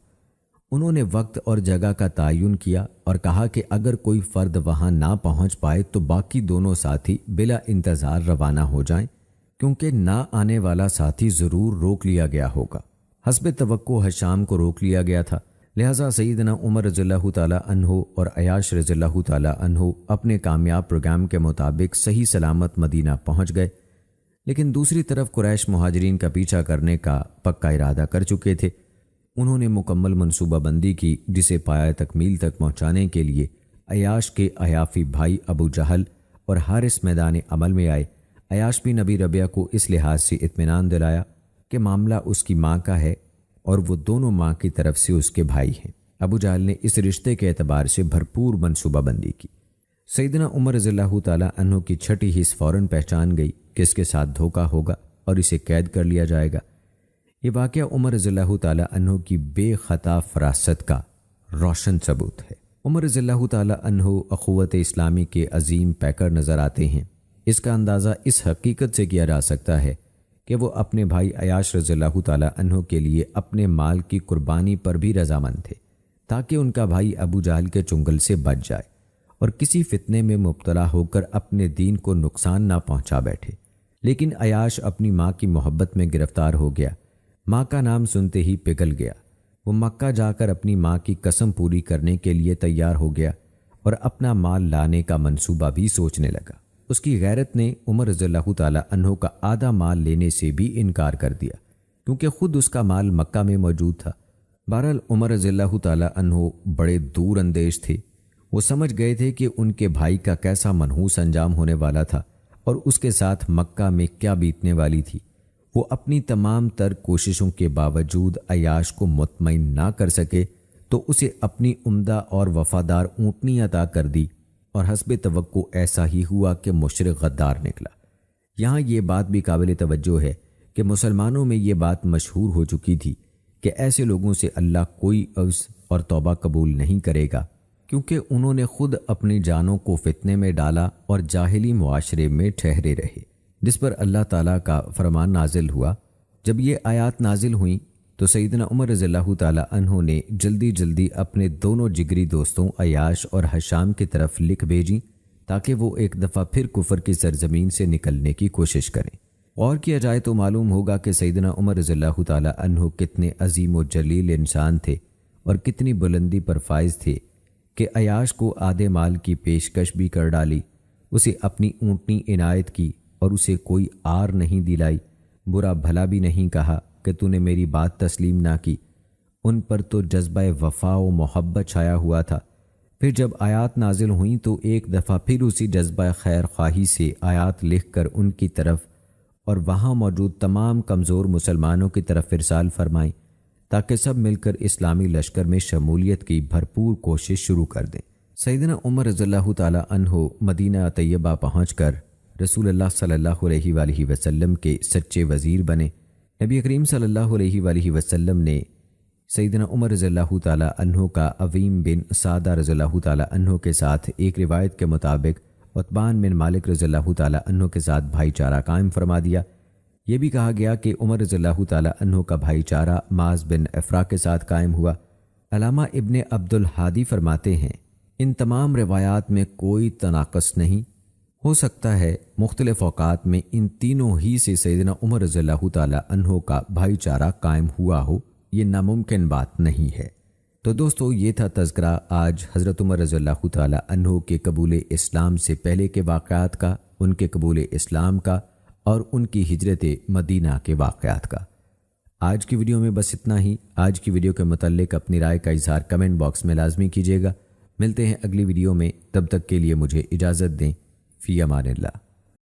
انہوں نے وقت اور جگہ کا تعین کیا اور کہا کہ اگر کوئی فرد وہاں نہ پہنچ پائے تو باقی دونوں ساتھی بلا انتظار روانہ ہو جائیں، کیونکہ نہ آنے والا ساتھی ضرور روک لیا گیا ہوگا۔ حسب توقع حشام کو روک لیا گیا تھا، لہٰذا سیدنا عمر رضی اللہ تعالیٰ عنہ اور عیاش رضی اللہ تعالیٰ عنہ اپنے کامیاب پروگرام کے مطابق صحیح سلامت مدینہ پہنچ گئے۔ لیکن دوسری طرف قریش مہاجرین کا پیچھا کرنے کا پکا ارادہ کر چکے تھے۔ انہوں نے مکمل منصوبہ بندی کی جسے پایہ تکمیل تک پہنچانے کے لیے عیاش کے عیافی بھائی ابو جہل اور حارث میدان عمل میں آئے۔ عیاش بن ابی ربیہ کو اس لحاظ سے اطمینان دلایا کہ معاملہ اس کی ماں کا ہے اور وہ دونوں ماں کی طرف سے اس کے بھائی ہیں۔ ابو جہل نے اس رشتے کے اعتبار سے بھرپور منصوبہ بندی کی۔ سیدنا عمر رضی اللہ تعالیٰ عنہ کی چھٹی حص فوراً پہچان گئی کہ اس کے ساتھ دھوکہ ہوگا اور اسے قید کر لیا جائے گا۔ یہ واقعہ عمر رضی اللہ تعالیٰ عنہ کی بے خطا فراست کا روشن ثبوت ہے۔ عمر رضی اللہ تعالیٰ عنہ اخوت اسلامی کے عظیم پیکر نظر آتے ہیں۔ اس کا اندازہ اس حقیقت سے کیا جا سکتا ہے کہ وہ اپنے بھائی عیاش رضی اللہ تعالیٰ عنہ کے لیے اپنے مال کی قربانی پر بھی رضامند تھے تاکہ ان کا بھائی ابو جہل کے چنگل سے بچ جائے اور کسی فتنے میں مبتلا ہو کر اپنے دین کو نقصان نہ پہنچا بیٹھے۔ لیکن عیاش اپنی ماں کی محبت میں گرفتار ہو گیا، ماں کا نام سنتے ہی پگھل گیا۔ وہ مکہ جا کر اپنی ماں کی قسم پوری کرنے کے لیے تیار ہو گیا اور اپنا مال لانے کا منصوبہ بھی سوچنے لگا۔ اس کی غیرت نے عمر رضی اللہ تعالیٰ عنہ کا آدھا مال لینے سے بھی انکار کر دیا کیونکہ خود اس کا مال مکہ میں موجود تھا۔ بہرحال عمر رضی اللہ تعالیٰ عنہ بڑے دور اندیش تھے۔ وہ سمجھ گئے تھے کہ ان کے بھائی کا کیسا منحوس انجام ہونے والا تھا اور اس کے ساتھ مکہ میں کیا بیتنے والی تھی۔ وہ اپنی تمام تر کوششوں کے باوجود عیاش کو مطمئن نہ کر سکے تو اسے اپنی عمدہ اور وفادار اونٹنی عطا کر دی، اور حسب توقع ایسا ہی ہوا کہ مشرک غدار نکلا۔ یہاں یہ بات بھی قابل توجہ ہے کہ مسلمانوں میں یہ بات مشہور ہو چکی تھی کہ ایسے لوگوں سے اللہ کوئی عفو اور توبہ قبول نہیں کرے گا، کیونکہ انہوں نے خود اپنی جانوں کو فتنے میں ڈالا اور جاہلی معاشرے میں ٹھہرے رہے، جس پر اللہ تعالیٰ کا فرمان نازل ہوا۔ جب یہ آیات نازل ہوئیں تو سیدنا عمر رضی اللہ تعالیٰ عنہ نے جلدی جلدی اپنے دونوں جگری دوستوں عیاش اور حشام کی طرف لکھ بھیجی تاکہ وہ ایک دفعہ پھر کفر کی سرزمین سے نکلنے کی کوشش کریں۔ اور کیا جائے تو معلوم ہوگا کہ سیدنا عمر رضی اللہ تعالیٰ عنہ کتنے عظیم و جلیل انسان تھے اور کتنی بلندی پر فائز تھے کہ عیاش کو آدھے مال کی پیشکش بھی کر ڈالی، اسے اپنی اونٹنی عنایت کی اور اسے کوئی آر نہیں دلائی، برا بھلا بھی نہیں کہا کہ تو نے میری بات تسلیم نہ کی۔ ان پر تو جذبہ وفا و محبت چھایا ہوا تھا۔ پھر جب آیات نازل ہوئیں تو ایک دفعہ پھر اسی جذبہ خیر خواہی سے آیات لکھ کر ان کی طرف اور وہاں موجود تمام کمزور مسلمانوں کی طرف ارسال فرمائیں تاکہ سب مل کر اسلامی لشکر میں شمولیت کی بھرپور کوشش شروع کر دیں۔ سیدنا عمر رضی اللہ تعالیٰ عنہ مدینہ طیبہ پہنچ کر رسول اللہ صلی اللہ علیہ وآلہ وسلم کے سچے وزیر بنے۔ نبی کریم صلی اللہ علیہ وآلہ وسلم نے سیدنا عمر رضی اللہ تعالیٰ عنہ کا عظیم بن سعدہ رضی اللہ تعالیٰ عنہ کے ساتھ ایک روایت کے مطابق عتبان بن مالک رضی اللہ تعالیٰ عنہ کے ساتھ بھائی چارہ قائم فرما دیا۔ یہ بھی کہا گیا کہ عمر رضی اللہ تعالیٰ عنہ کا بھائی چارہ معاذ بن افرا کے ساتھ قائم ہوا۔ علامہ ابن عبد الحادی فرماتے ہیں ان تمام روایات میں کوئی تناقض نہیں، ہو سکتا ہے مختلف اوقات میں ان تینوں ہی سے سیدنا عمر رضی اللہ تعالیٰ عنہ کا بھائی چارہ قائم ہوا ہو، یہ ناممکن بات نہیں ہے۔ تو دوستو یہ تھا تذکرہ آج حضرت عمر رضی اللہ تعالیٰ عنہ کے قبول اسلام سے پہلے کے واقعات کا، ان کے قبول اسلام کا اور ان کی ہجرت مدینہ کے واقعات کا۔ آج کی ویڈیو میں بس اتنا ہی۔ آج کی ویڈیو کے متعلق اپنی رائے کا اظہار کمنٹ باکس میں لازمی کیجیے گا۔ ملتے ہیں اگلی ویڈیو میں، تب تک کے لیے مجھے اجازت دیں۔ فی امان اللہ۔